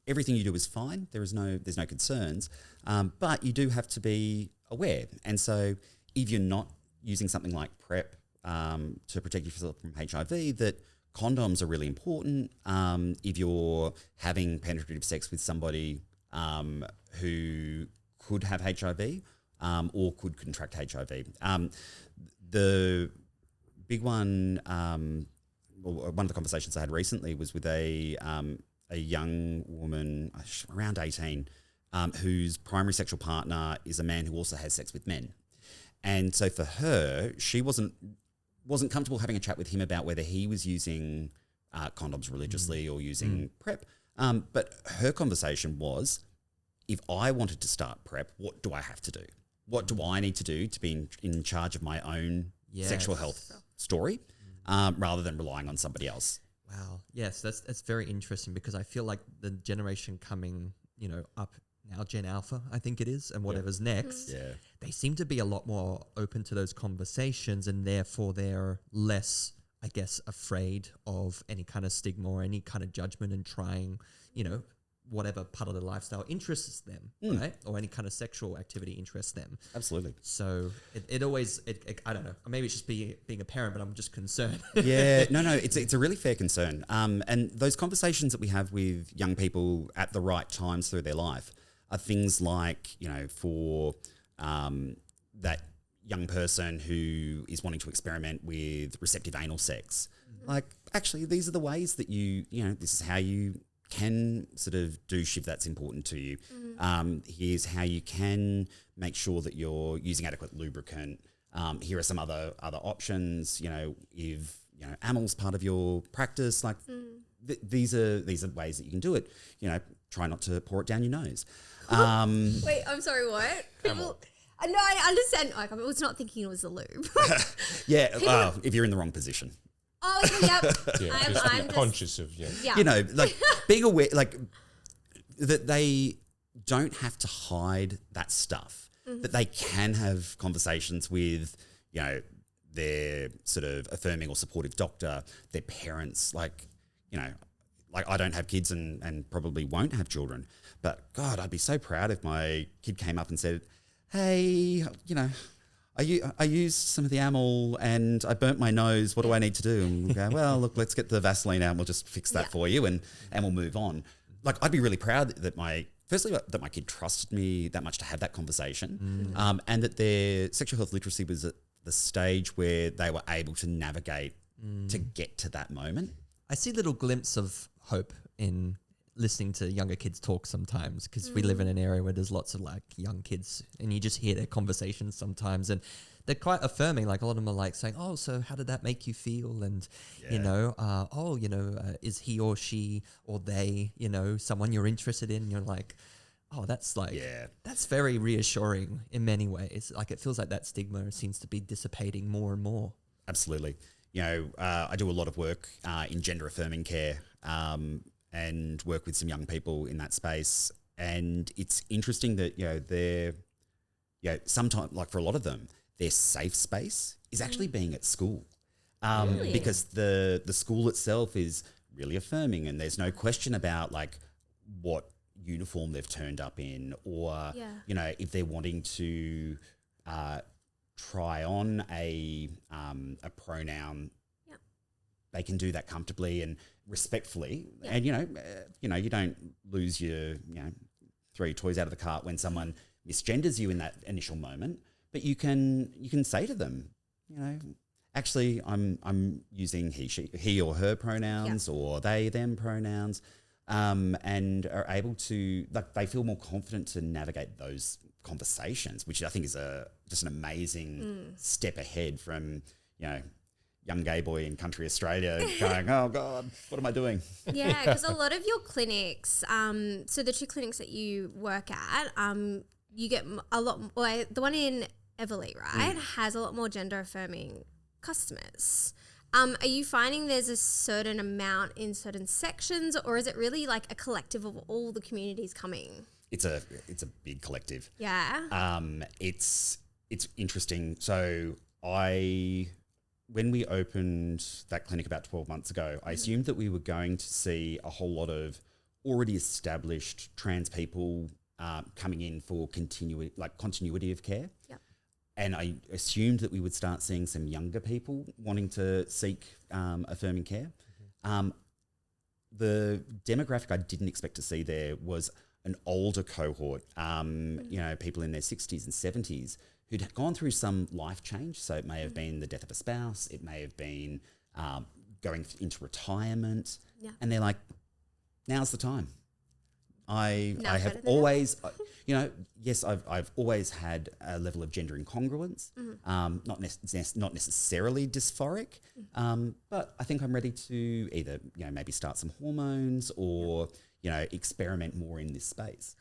S1: everything you do is fine. There's no concerns, but you do have to be aware. And so if you're not using something like PrEP to protect yourself from HIV, that condoms are really important. If you're having penetrative sex with somebody who could have HIV or could contract HIV. The big one, one of the conversations I had recently was with a young woman around 18 whose primary sexual partner is a man who also has sex with men. And so for her, she wasn't comfortable having a chat with him about whether he was using condoms religiously or using PrEP. But her conversation was, if I wanted to start PrEP, what do I have to do? What do I need to do to be in charge of my own sexual health story rather than relying on somebody else?
S4: Wow. Yes, that's very interesting, because I feel like the generation coming, up now, Gen Alpha, I think it is, and whatever's next, they seem to be a lot more open to those conversations, and therefore they're less, I guess, afraid of any kind of stigma or any kind of judgment, and trying, whatever part of the lifestyle interests them, right? Or any kind of sexual activity interests them.
S1: Absolutely.
S4: So it always, I don't know, maybe it's just being a parent, but I'm just concerned.
S1: Yeah, no, it's a really fair concern. And those conversations that we have with young people at the right times through their life are things like, for that young person who is wanting to experiment with receptive anal sex. Like, actually, these are the ways that this is how you can sort of do shit that's important to you. Here's how you can make sure that you're using adequate lubricant. Here are some other options. If amal's part of your practice, like these are ways that you can do it. Try not to pour it down your nose.
S3: Wait, I'm sorry, what? People, no, I understand. Like, I was not thinking it was the lube.
S1: Yeah, if you're in the wrong position.
S3: Oh, yep.
S2: Yeah, I'm conscious of,
S1: like being aware, like that they don't have to hide that stuff, that they can have conversations with, their sort of affirming or supportive doctor, their parents, like I don't have kids and probably won't have children, but God, I'd be so proud if my kid came up and said, hey, I used some of the amyl and I burnt my nose. What do I need to do? And we go, well, look, let's get the Vaseline out and we'll just fix that for you and we'll move on. Like, I'd be really proud that my kid trusted me that much to have that conversation, and that their sexual health literacy was at the stage where they were able to navigate to get to that moment.
S4: I see little glimpses of hope in listening to younger kids talk sometimes, because we live in an area where there's lots of like young kids, and you just hear their conversations sometimes, and they're quite affirming. Like, a lot of them are like saying, oh, so how did that make you feel? And, is he or she or they, someone you're interested in? And you're like, oh, that's that's very reassuring in many ways. Like, it feels like that stigma seems to be dissipating more and more.
S1: Absolutely. I do a lot of work in gender affirming care, and work with some young people in that space. And it's interesting that, they're, sometimes, like for a lot of them, their safe space is actually being at school.
S3: Really?
S1: Because the school itself is really affirming, and there's no question about like what uniform they've turned up in, or, if they're wanting to try on a pronoun, they can do that comfortably and respectfully, and you don't lose your throw your toys out of the cart when someone misgenders you in that initial moment, but you can say to them, actually I'm using he or her pronouns, or they them pronouns, and are able to, like, they feel more confident to navigate those conversations, which I think is just an amazing step ahead from young gay boy in country Australia going, oh God, what am I doing?
S3: Yeah, because a lot of your clinics, so the two clinics that you work at, you get a lot. Well, the one in Everleigh, right, has a lot more gender affirming customers. Are you finding there's a certain amount in certain sections, or is it really like a collective of all the communities coming?
S1: It's a big collective.
S3: Yeah.
S1: It's interesting. So when we opened that clinic about 12 months ago, I assumed that we were going to see a whole lot of already established trans people coming in for continuity of care.
S3: Yep.
S1: And I assumed that we would start seeing some younger people wanting to seek affirming care. The demographic I didn't expect to see there was an older cohort, people in their 60s and 70s who'd gone through some life change. So it may have been the death of a spouse, it may have been going into retirement.
S3: Yeah.
S1: And they're like, now's the time. I
S3: Now
S1: have
S3: better than
S1: always, yes, I've always had a level of gender incongruence, not necessarily dysphoric, but I think I'm ready to either, maybe start some hormones or, experiment more in this space.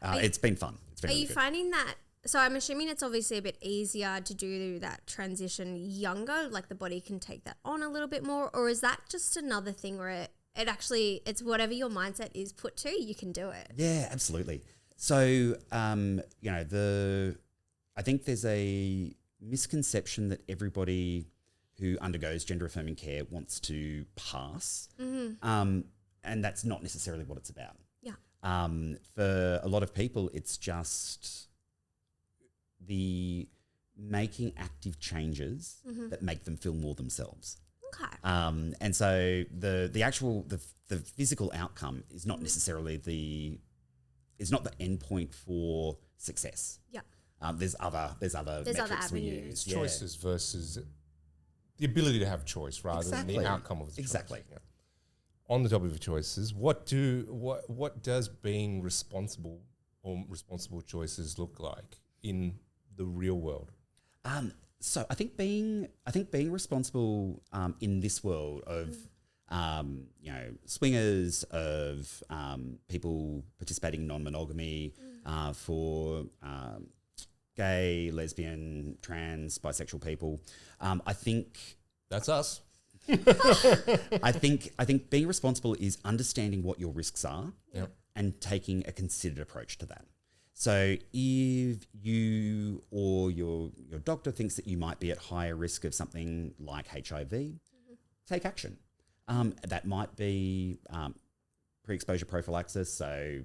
S1: It's been fun. It's been
S3: Are
S1: really
S3: you
S1: good.
S3: finding that? So I'm assuming it's obviously a bit easier to do that transition younger, like the body can take that on a little bit more, or is that just another thing where it's whatever your mindset is put to, you can do it?
S1: Yeah, absolutely. So, I think there's a misconception that everybody who undergoes gender affirming care wants to pass. And that's not necessarily what it's about.
S3: Yeah.
S1: For a lot of people, it's just the making active changes that make them feel more themselves.
S3: Okay.
S1: And so the physical outcome is not necessarily is not the endpoint for success.
S3: Yeah.
S1: There's other metrics we
S3: avenues.
S1: use.
S2: Choices versus the ability to have choice rather than the outcome of the
S1: Exactly.
S2: choice. Yeah. On the topic of choices, what does being responsible or responsible choices look like in the real world?
S1: So I think being responsible in this world of swingers, of people participating in non-monogamy, for gay, lesbian, trans, bisexual people, I think
S2: That's us.
S1: I think being responsible is understanding what your risks are and taking a considered approach to that. So if you or your doctor thinks that you might be at higher risk of something like HIV, take action. That might be pre-exposure prophylaxis, so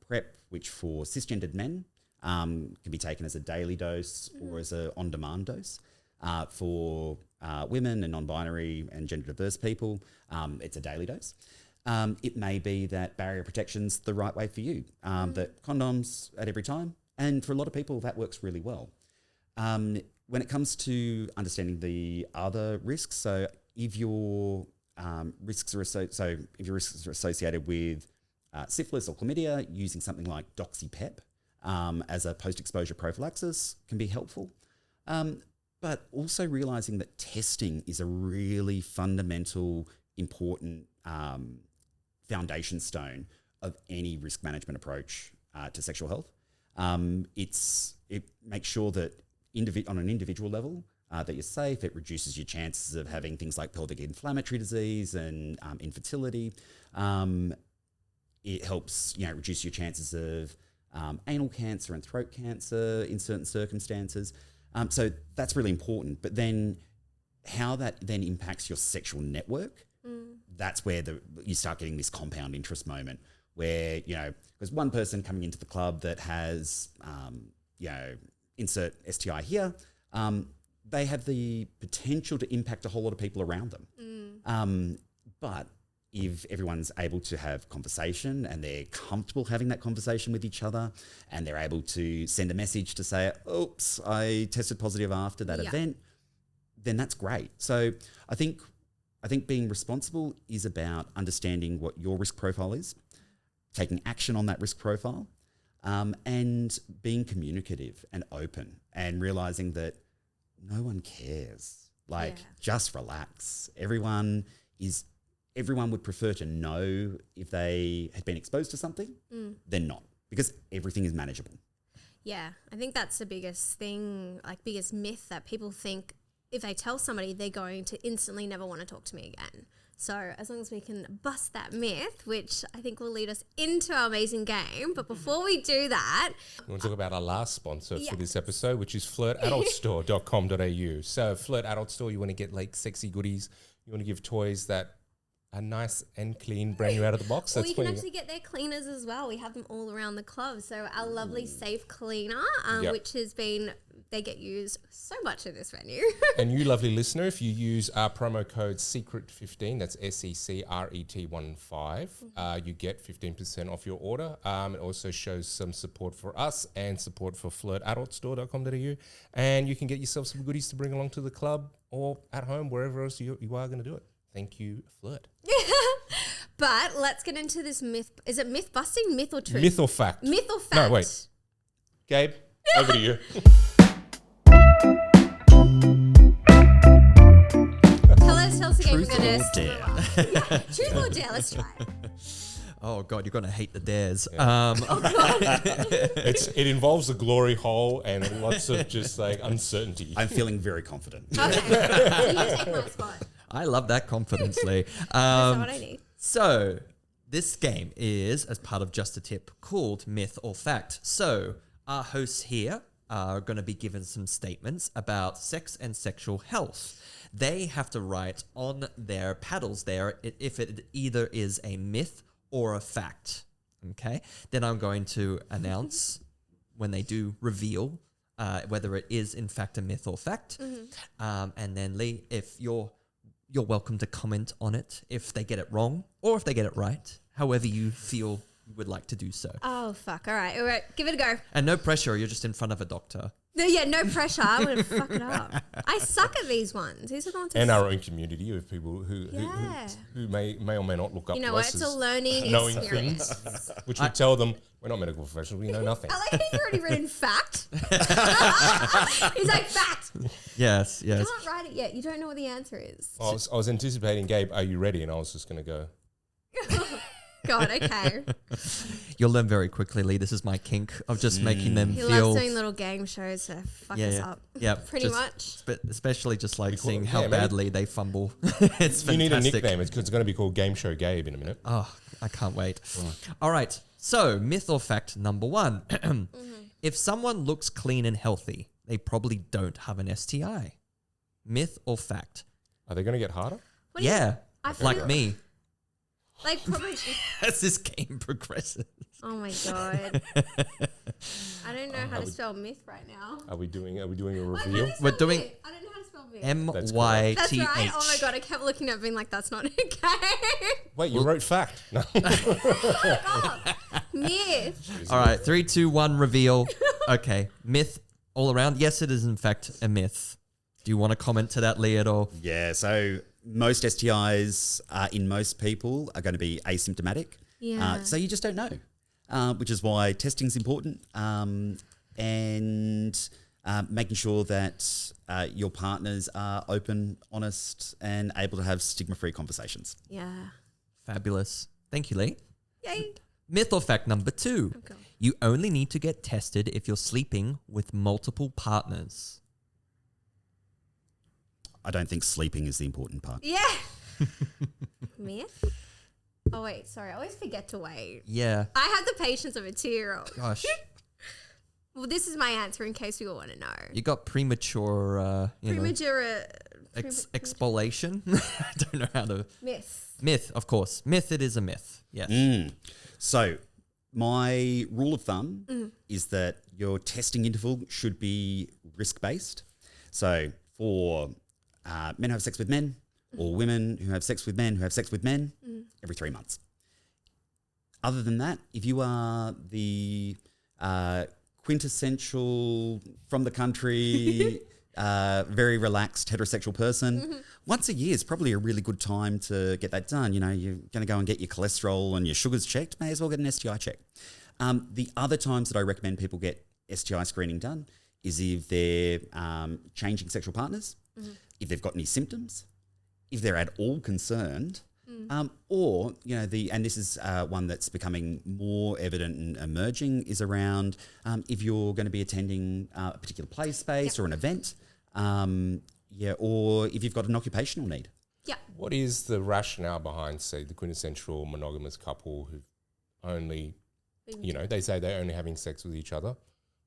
S1: PrEP, which for cisgendered men can be taken as a daily dose or as an on-demand dose. For women and non-binary and gender diverse people, it's a daily dose. It may be that barrier protection's the right way for you, that condoms at every time. And for a lot of people, that works really well. When it comes to understanding the other risks, so if your risks are associated with syphilis or chlamydia, using something like doxypep as a post-exposure prophylaxis can be helpful. But also realizing that testing is a really fundamental, important foundation stone of any risk management approach to sexual health. It makes sure that on an individual level that you're safe. It reduces your chances of having things like pelvic inflammatory disease and infertility. It helps reduce your chances of anal cancer and throat cancer in certain circumstances. So that's really important. But then how that then impacts your sexual network, that's where you start getting this compound interest moment where, because one person coming into the club that has, insert STI here, they have the potential to impact a whole lot of people around them. But if everyone's able to have conversation and they're comfortable having that conversation with each other and they're able to send a message to say, oops, I tested positive after that event, then that's great. So I think being responsible is about understanding what your risk profile is, taking action on that risk profile, and being communicative and open and realizing that no one cares. Just relax. Everyone would prefer to know if they had been exposed to something than not, because everything is manageable.
S3: Yeah, I think that's the biggest thing, like biggest myth that people think if they tell somebody, they're going to instantly never want to talk to me again. So as long as we can bust that myth, which I think will lead us into our amazing game. But before we do that,
S2: We want to talk about our last sponsor for this episode, which is flirtadultstore.com.au. So Flirt Adult Store, you want to get like sexy goodies. You want to give toys that are nice and clean, brand new out of the box.
S3: or you can actually get their cleaners as well. We have them all around the club. So our lovely Safe Cleaner, which has been, they get used so much in this venue.
S2: And you lovely listener, if you use our promo code SECRET15, that's SECRET15, you get 15% off your order. It also shows some support for us and support for flirtadultstore.com.au. And you can get yourself some goodies to bring along to the club or at home, wherever else you are going to do it. Thank you, Flirt.
S3: But let's get into this myth. Is it myth busting, myth or truth?
S2: Myth or fact?
S3: Myth or fact?
S2: No, wait. Gabe, over to you.
S3: Tell us again.
S4: Truth or dare?
S3: Truth or dare? Let's try it.
S4: Oh God, you're gonna hate the dares.
S2: It involves the glory hole and lots of just like uncertainty.
S1: I'm feeling very confident.
S3: Okay. You take my spot.
S4: I love that confidence, Leigh.
S3: That's not what I need.
S4: So this game is, as part of Just a Tip, called Myth or Fact. So our hosts here are going to be given some statements about sex and sexual health. They have to write on their paddles there if it either is a myth or a fact. Okay? Then I'm going to announce when they do reveal whether it is in fact a myth or fact. And then Leigh, if you're welcome to comment on it if they get it wrong or if they get it right, however you feel you would like to do so.
S3: Oh, fuck. All right. Give it a go.
S4: And no pressure, you're just in front of a doctor.
S3: No pressure. I'm going to fuck it up. I suck at these ones. These are the ones
S2: And our own community of people who may or may not look up
S3: You know
S2: to
S3: what?
S2: us
S3: It's a
S2: as
S3: learning
S2: knowing
S3: experience.
S2: things, which we tell them we're not medical professionals, we know nothing.
S3: I like how you've already written fact. He's like, fact.
S4: Yes.
S3: You can't write it yet. You don't know what the answer is.
S2: I was anticipating, Gabe, are you ready? And I was just going to go.
S3: God, okay.
S4: You'll learn very quickly, Leigh. This is my kink of just making them
S3: He
S4: feel...
S3: loves doing little game shows to fuck us up.
S4: Yeah,
S3: Pretty much.
S4: Especially just like seeing
S2: cool.
S4: how
S2: Yeah, maybe-
S4: badly they fumble. It's fantastic.
S2: You need a nickname. It's going to be called Game Show Gabe in a minute.
S4: Oh, I can't wait. All right. So, myth or fact number one. If someone looks clean and healthy, they probably don't have an STI. Myth or fact?
S2: Are they going to get harder?
S3: What do you-
S4: Yeah,
S3: I
S4: like
S3: feel-
S4: me.
S3: Like probably.
S4: As this game progresses.
S3: Oh my God. I don't know how to spell myth right now.
S2: Are we doing a
S3: How
S2: reveal?
S3: do you spell
S4: We're doing-
S3: myth? I don't know how to spell myth.
S4: MYTH.
S3: That's right. Oh my God. I kept looking at it being like, that's not okay.
S2: Wait, you wrote fact. No.
S3: Myth.
S4: All right, 3, 2, 1, reveal. Okay, myth all around. Yes, it is in fact a myth. Do you want to comment to that, Leigh, at all?
S1: Yeah, so most STIs in most people are going to be asymptomatic.
S3: Yeah.
S1: So you just don't know, which is why testing's important and making sure that your partners are open, honest, and able to have stigma-free conversations.
S3: Yeah.
S4: Fabulous. Thank you, Leigh.
S3: Yay.
S4: Myth or fact number 2.
S3: Okay.
S4: You only need to get tested if you're sleeping with multiple partners.
S1: I don't think sleeping is the important part.
S3: Yeah. Myth? Oh, wait. Sorry. I always forget to wait.
S4: Yeah.
S3: I have the patience of a 2-year-old.
S4: Gosh.
S3: Well, this is my answer in case you all want to know.
S4: You got premature,
S3: Premature
S4: expoliation. I don't know how to...
S3: myth.
S4: Myth, of course. Myth, it is a myth. Yes.
S1: So my rule of thumb is that your testing interval should be risk-based. So for men who have sex with men or women who have sex with men who have sex with men every 3 months. Other than that, if you are the quintessential from the country, very relaxed heterosexual person, once a year is probably a really good time to get that done. You know, you're going to go and get your cholesterol and your sugars checked, may as well get an STI check. The other times that I recommend people get STI screening done is if they're changing sexual partners, if they've got any symptoms, if they're at all concerned Or, and this is one that's becoming more evident and emerging, is around if you're going to be attending a particular play space or an event, or if you've got an occupational need.
S3: Yeah.
S2: What is the rationale behind, say, the quintessential monogamous couple who only, they say they're only having sex with each other?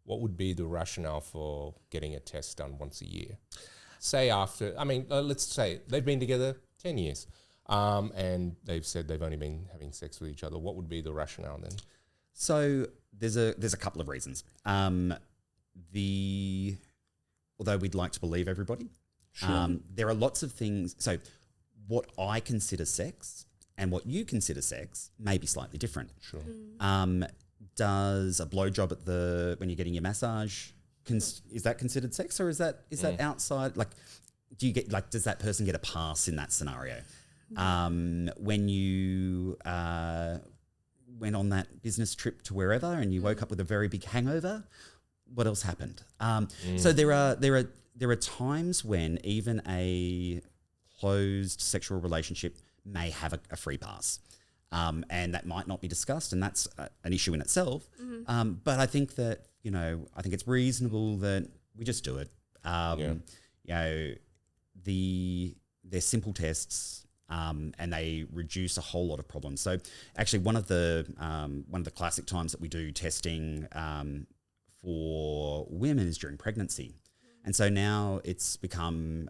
S2: What would be the rationale for getting a test done once a year? Say let's say they've been together 10 years and they've said they've only been having sex with each other. What would be the rationale then?
S1: So there's a couple of reasons. Although we'd like to believe everybody, there are lots of things. So what I consider sex and what you consider sex may be slightly different.
S2: Sure.
S1: Does a blowjob when you're getting your massage, is that considered sex, or is that outside? Like, do you get does that person get a pass in that scenario? When you went on that business trip to wherever and you woke up with a very big hangover, what else happened? So there are times when even a closed sexual relationship may have a free pass. And that might not be discussed, and that's an issue in itself. But I think that, I think it's reasonable that we just do it. They're simple tests, and they reduce a whole lot of problems. So actually one of the classic times that we do testing for women is during pregnancy. And so now it's become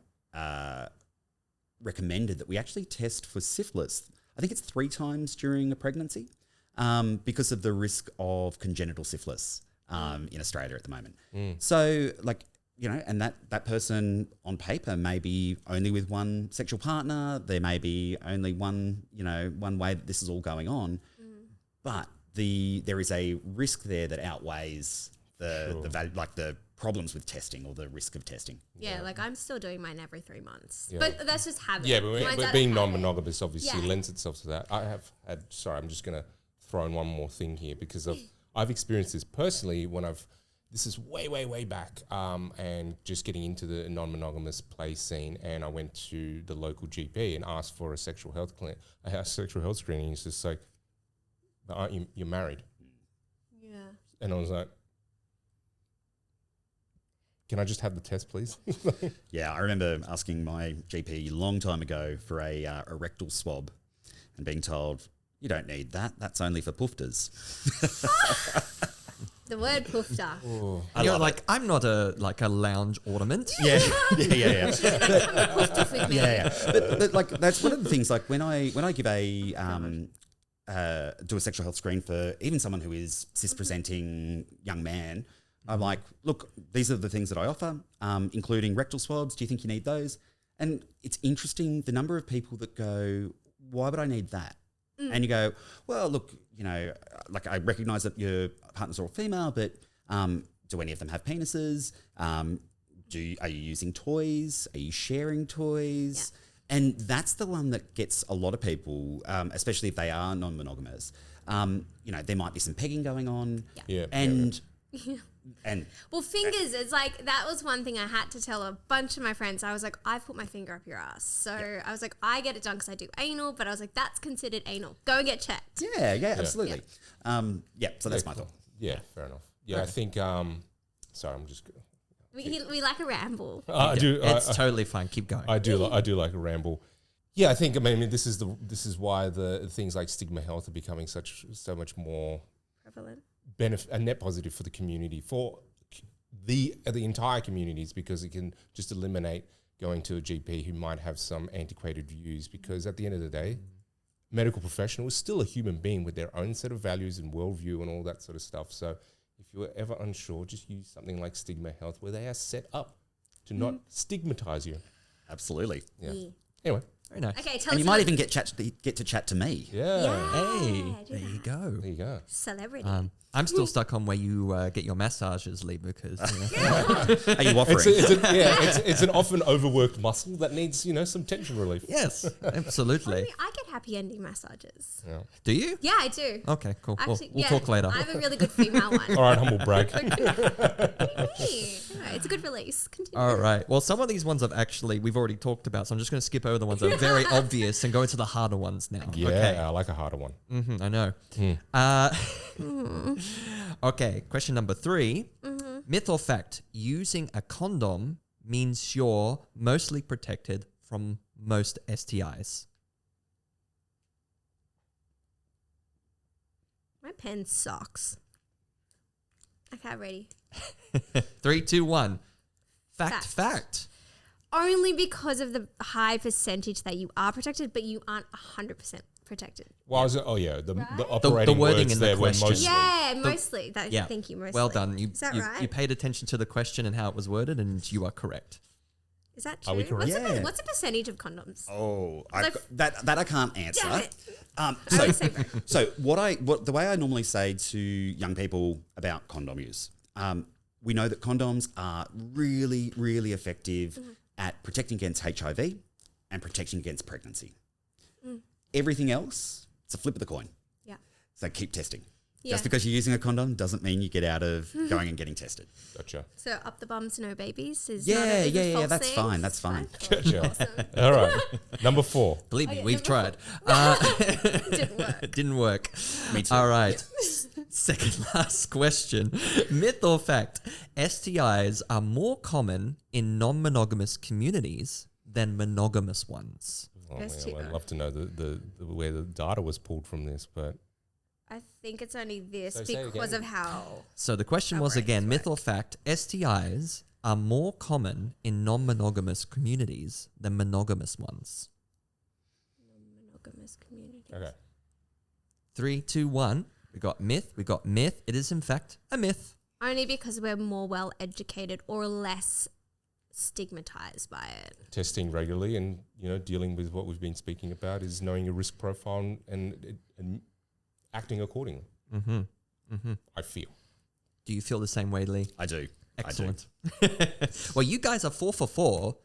S1: recommended that we actually test for syphilis. I think it's 3 times during a pregnancy because of the risk of congenital syphilis in Australia at the moment. So and that person on paper may be only with one sexual partner. There may be only one way that this is all going on. But there is a risk there that outweighs the value, the problems with testing or the risk of testing.
S3: Yeah, I'm still doing mine every 3 months. Yeah. But that's just habit.
S2: Yeah, but being non-monogamous obviously lends itself to that. I have had, I'm just going to throw in one more thing here because I've experienced this personally this is way, way, way back and just getting into the non-monogamous play scene, and I went to the local GP and asked for a sexual health screening. He's just like, but aren't you're married?
S3: Yeah.
S2: And I was like, can I just have the test, please?
S1: Yeah, I remember asking my GP a long time ago for a rectal swab and being told, you don't need that. That's only for poofters.
S3: The word poofter.
S4: I'm not a lounge ornament.
S1: Yeah.
S3: Poofter with me.
S1: But that's one of the things. When I give do a sexual health screen for even someone who is cis-presenting young man, I'm like, look, these are the things that I offer, including rectal swabs. Do you think you need those? And it's interesting, the number of people that go, why would I need that? And you go, well, look, I recognise that your partners are all female, but do any of them have penises? Are you using toys? Are you sharing toys? Yeah. And that's the one that gets a lot of people, especially if they are non-monogamous. There might be some pegging going on.
S2: Yeah.
S1: And
S3: fingers is that was one thing I had to tell a bunch of my friends. I was like, I've put my finger up your ass. So I was like, I get it done because I do anal, but I was like, that's considered anal. Go and get checked.
S1: Yeah, absolutely. So that's my thought.
S2: Yeah, fair enough. Yeah, okay. I think, sorry, I'm just...
S3: We like a ramble.
S2: I do.
S4: It's totally fine. Keep going.
S2: I do like a ramble. Yeah, I think, this is why the things like stigma health are becoming so much more...
S3: prevalent.
S2: A net positive for the community, for the entire communities, because it can just eliminate going to a GP who might have some antiquated views, because at the end of the day, medical professional is still a human being with their own set of values and worldview and all that sort of stuff. So if you're ever unsure, just use something like Stigma Health, where they are set up to not stigmatize you.
S1: Absolutely.
S2: Yeah. Anyway.
S4: Very nice.
S3: Okay, tell
S1: and
S3: us.
S1: You might even get to chat to me.
S2: Yeah.
S4: Hey, there you go.
S2: There you go.
S3: Celebrity.
S4: I'm still stuck on where you get your massages, Leigh, because
S1: Are you offering?
S2: It's an often overworked muscle that needs some tension relief.
S4: Yes, absolutely.
S3: I get happy ending massages.
S2: Yeah.
S4: Do you?
S3: Yeah, I do.
S4: Okay, cool.
S3: Actually,
S4: We'll talk later.
S3: I have a really good female one.
S2: All right, humble brag.
S3: Anyway, it's a good release. Continue.
S4: All right. Well, some of these ones we've already talked about, so I'm just going to skip over the ones that are very obvious and go into the harder ones now.
S2: Yeah,
S4: Okay.
S2: I like a harder one.
S4: I know. Okay, question number 3. Myth or fact, using a condom means you're mostly protected from most STIs.
S3: My pen sucks. Okay, ready.
S4: 3, 2, 1.
S3: Fact.
S4: Fact.
S3: Only because of the high percentage that you are protected, but you aren't 100% protected.
S2: Well, the operating
S4: The wording
S2: words
S4: in the
S2: there were
S4: question.
S2: mostly.
S3: Yeah, mostly.
S4: Yeah.
S3: Thank you, mostly.
S4: Well done.
S3: Is that right?
S4: You paid attention to the question and how it was worded, and you are correct.
S3: Is that true?
S2: Are we correct?
S3: What's the percentage of condoms?
S1: Oh,
S3: Like-
S1: that I can't answer.
S3: Damn it. I
S1: So,
S3: would say right.
S1: so the way I normally say to young people about condom use, we know that condoms are really, really effective at protecting against HIV and protecting against pregnancy. Everything else, it's a flip of the coin.
S3: Yeah.
S1: So keep testing.
S3: Yeah.
S1: Just because you're using a condom doesn't mean you get out of going and getting tested.
S2: Gotcha.
S3: So up the bums, no babies is
S1: Yeah,
S3: not a, is a
S1: yeah,
S3: false
S1: that's
S3: thing?
S1: fine, that's fine.
S3: Cool.
S2: Gotcha.
S3: Awesome.
S2: All right. Number 4.
S4: Believe me,
S3: Okay,
S4: we've
S3: number
S4: tried.
S3: Didn't work.
S4: It didn't work.
S1: Me too.
S4: All right. Second last question. Myth or fact, STIs are more common in non-monogamous communities than monogamous ones.
S2: Oh,
S3: There's
S2: man,
S3: two.
S2: I'd love to know the where the data was pulled from this, but
S3: I think it's only this
S2: So say it
S3: because
S2: again.
S3: of how.
S4: So the question was
S3: Outrageous
S4: again, myth
S3: work.
S4: or fact, STIs are more common in non-monogamous communities than monogamous ones.
S3: Monogamous communities.
S2: okay.
S4: 3, 2, 1. We got myth. It is in fact a myth.
S3: Only because we're more well educated or less stigmatized by it.
S2: Testing regularly and dealing with what we've been speaking about is knowing your risk profile and acting accordingly. I feel.
S4: Do you feel the same way, Lee?
S1: I do.
S4: Excellent. Well, you guys are 4 for 4.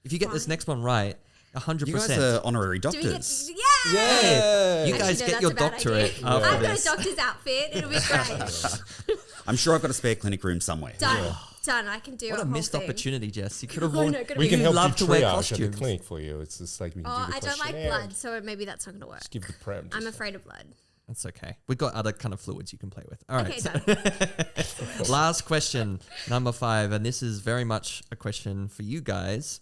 S4: If you get this
S3: Fine.
S4: next one right, 100%.
S1: You guys are honorary
S3: Do we get?
S1: doctors.
S3: Yeah.
S4: Yeah. You
S3: Actually,
S4: guys
S3: no,
S4: get
S3: that's
S4: your
S3: a bad
S4: doctorate
S3: idea.
S4: after
S3: I've got
S4: this.
S3: a doctor's outfit. It'll be great.
S1: I'm sure I've got a spare clinic room somewhere.
S3: Done. Done. I can do
S4: What a
S3: whole
S4: missed
S3: thing.
S4: opportunity, Jess. You could have
S3: Oh,
S4: worn.
S3: no, gotta
S2: We
S3: be-
S2: can
S4: You
S2: help
S4: love
S2: you
S4: to wear
S2: triage at the
S4: costumes.
S2: clinic for you. It's just like we can
S3: Oh,
S2: do the
S3: I don't like
S2: questionnaire.
S3: blood, so maybe that's not going to work.
S2: Just give the prep.
S3: I'm afraid of blood.
S4: That's okay. We've got other kind of fluids you can play with. All right.
S3: Okay, done.
S4: Last question, number 5, and this is very much a question for you guys.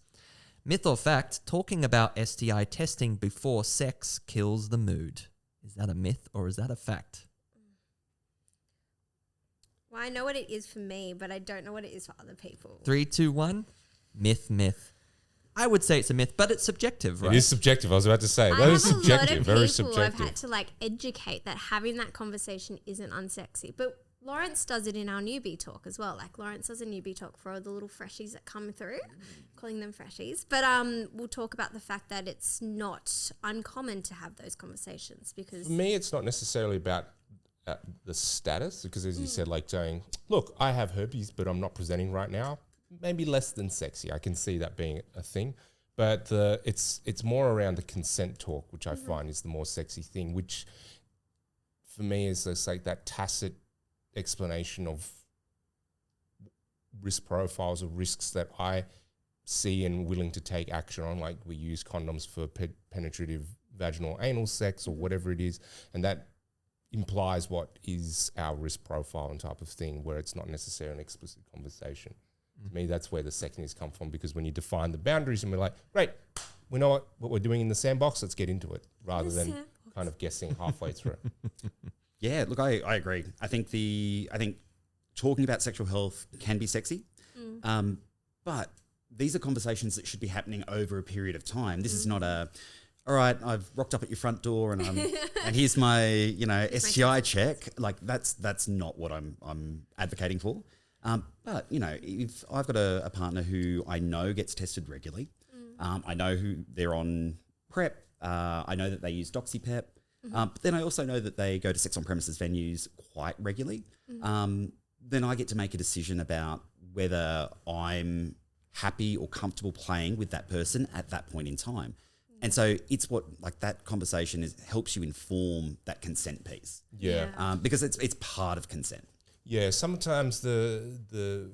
S4: Myth or fact, talking about STI testing before sex kills the mood. Is that a myth or is that a fact?
S3: Well, I know what it is for me, but I don't know what it is for other people.
S4: 3, 2, 1. Myth. I would say it's a myth, but it's subjective, right?
S2: It is subjective. I was about to say
S3: I
S2: that is
S3: have a lot
S2: subjective.
S3: of
S2: Very
S3: people
S2: subjective.
S3: I've had to educate that having that conversation isn't unsexy. But Lawrence does it in our newbie talk as well. Like Lawrence does a newbie talk for all the little freshies that come through, calling them freshies. But we'll talk about the fact that it's not uncommon to have those conversations because
S2: For me, it's not necessarily about the status, because as you said, like saying, look, I have herpes, but I'm not presenting right now. Maybe less than sexy. I can see that being a thing. But it's more around the consent talk, which I find is the more sexy thing, which for me is just like that tacit explanation of risk profiles of risks that I see and willing to take action on. Like we use condoms for penetrative vaginal anal sex or whatever it is. And that implies what is our risk profile and type of thing, where it's not necessarily an explicit conversation. To me, that's where the sexiness come from, because when you define the boundaries and we're like, great, we know what we're doing in the sandbox, let's get into it, rather than kind of guessing halfway through.
S1: Yeah, look, I agree. I think talking about sexual health can be sexy, but these are conversations that should be happening over a period of time. This is not all right, I've rocked up at your front door and and here's my STI check. Like that's not what I'm advocating for. But if I've got a partner who I know gets tested regularly, I know who they're on PrEP. I know that they use DoxyPep. But then I also know that they go to sex on premises venues quite regularly. Then I get to make a decision about whether I'm happy or comfortable playing with that person at that point in time. And so it's what, like, that conversation helps you inform that consent piece.
S2: Yeah.
S1: Because it's part of consent.
S2: Yeah, sometimes the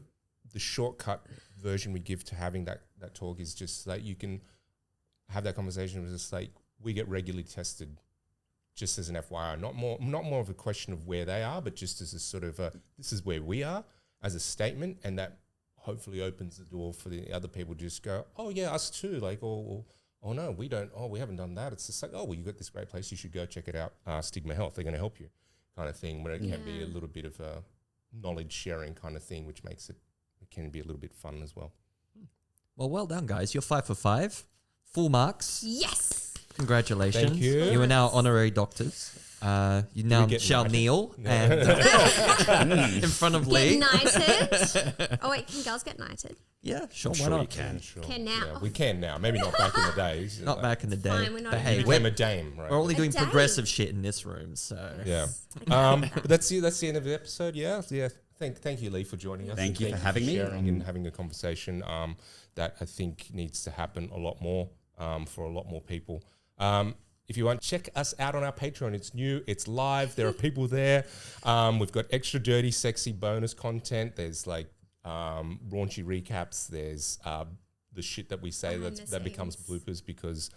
S2: shortcut version we give to having that talk is just like you can have that conversation with just like we get regularly tested, just as an FYI, not more of a question of where they are, but just as a sort of this is where we are as a statement, and that hopefully opens the door for the other people to just go, oh yeah, us too, like oh no, we don't, we haven't done that. It's just like, oh well, you got this great place, you should go check it out. Stigma Health, they're going to help you, kind of thing. Where it can be a little bit of a knowledge sharing kind of thing, which makes it can be a little bit fun as well.
S4: Well done, guys. You're 5 for 5. Full marks.
S3: Yes.
S4: Congratulations.
S2: Thank you.
S4: You are now honorary doctors. You now shall
S2: knighted?
S4: kneel and in front of
S3: Get
S4: Leigh.
S3: knighted. Oh wait, can girls get knighted?
S4: Yeah, sure.
S1: I'm
S4: Why
S1: sure
S4: not?
S1: you can.
S2: Sure.
S3: Can now.
S2: Yeah, we can now. Maybe not back in the days.
S4: Not back in the day.
S3: Fine, we're not
S4: but
S3: in
S4: hey,
S3: the
S2: Became
S4: we're,
S2: a dame, right?
S4: we're only doing
S3: dame.
S4: progressive shit in this room, so
S2: Yeah. But that's the end of the episode. Yeah. Thank you, Leigh, for joining us.
S1: Thank you for having me.
S2: Sharing and having a conversation that I think needs to happen a lot more for a lot more people. If you want, check us out on our Patreon. It's new, it's live. There are people there. We've got extra dirty, sexy bonus content. There's like raunchy recaps. There's the shit that we say that becomes bloopers because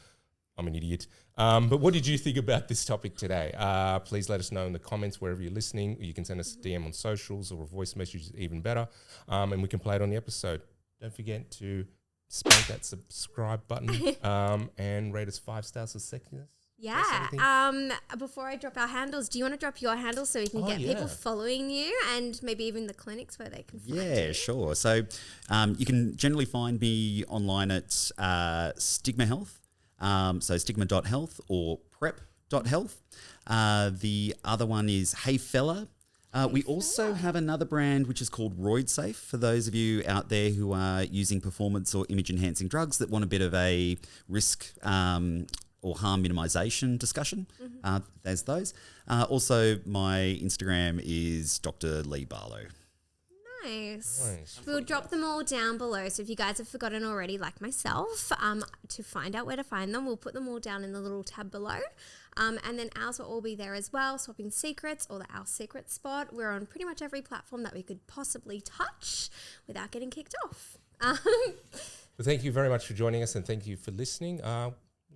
S2: I'm an idiot. But what did you think about this topic today? Please let us know in the comments wherever you're listening. You can send us a DM on socials or a voice message, even better. And we can play it on the episode. Don't forget to spank that subscribe button and rate us 5 stars for sexiness.
S3: Yeah. Before I drop our handles, do you want to drop your handles so we can get people following you and maybe even the clinics where they can find you?
S1: Yeah, sure. So you can generally find me online at Stigma Health. So stigma.health or prep.health. The other one is Hey Fella. We also have another brand which is called Roid Safe for those of you out there who are using performance or image enhancing drugs that want a bit of a risk or harm minimization discussion. There's those. Also, my Instagram is Dr. Leigh Barlow.
S3: Nice. We'll drop them all down below. So if you guys have forgotten already, like myself, to find out where to find them, we'll put them all down in the little tab below. And then ours will all be there as well. Swapping Secrets or the Our Secret Spot. We're on pretty much every platform that we could possibly touch without getting kicked off.
S2: Well, thank you very much for joining us and thank you for listening.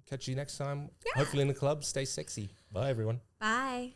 S2: Catch you next time. Hopefully in the club. Stay sexy. Bye, everyone.
S3: Bye.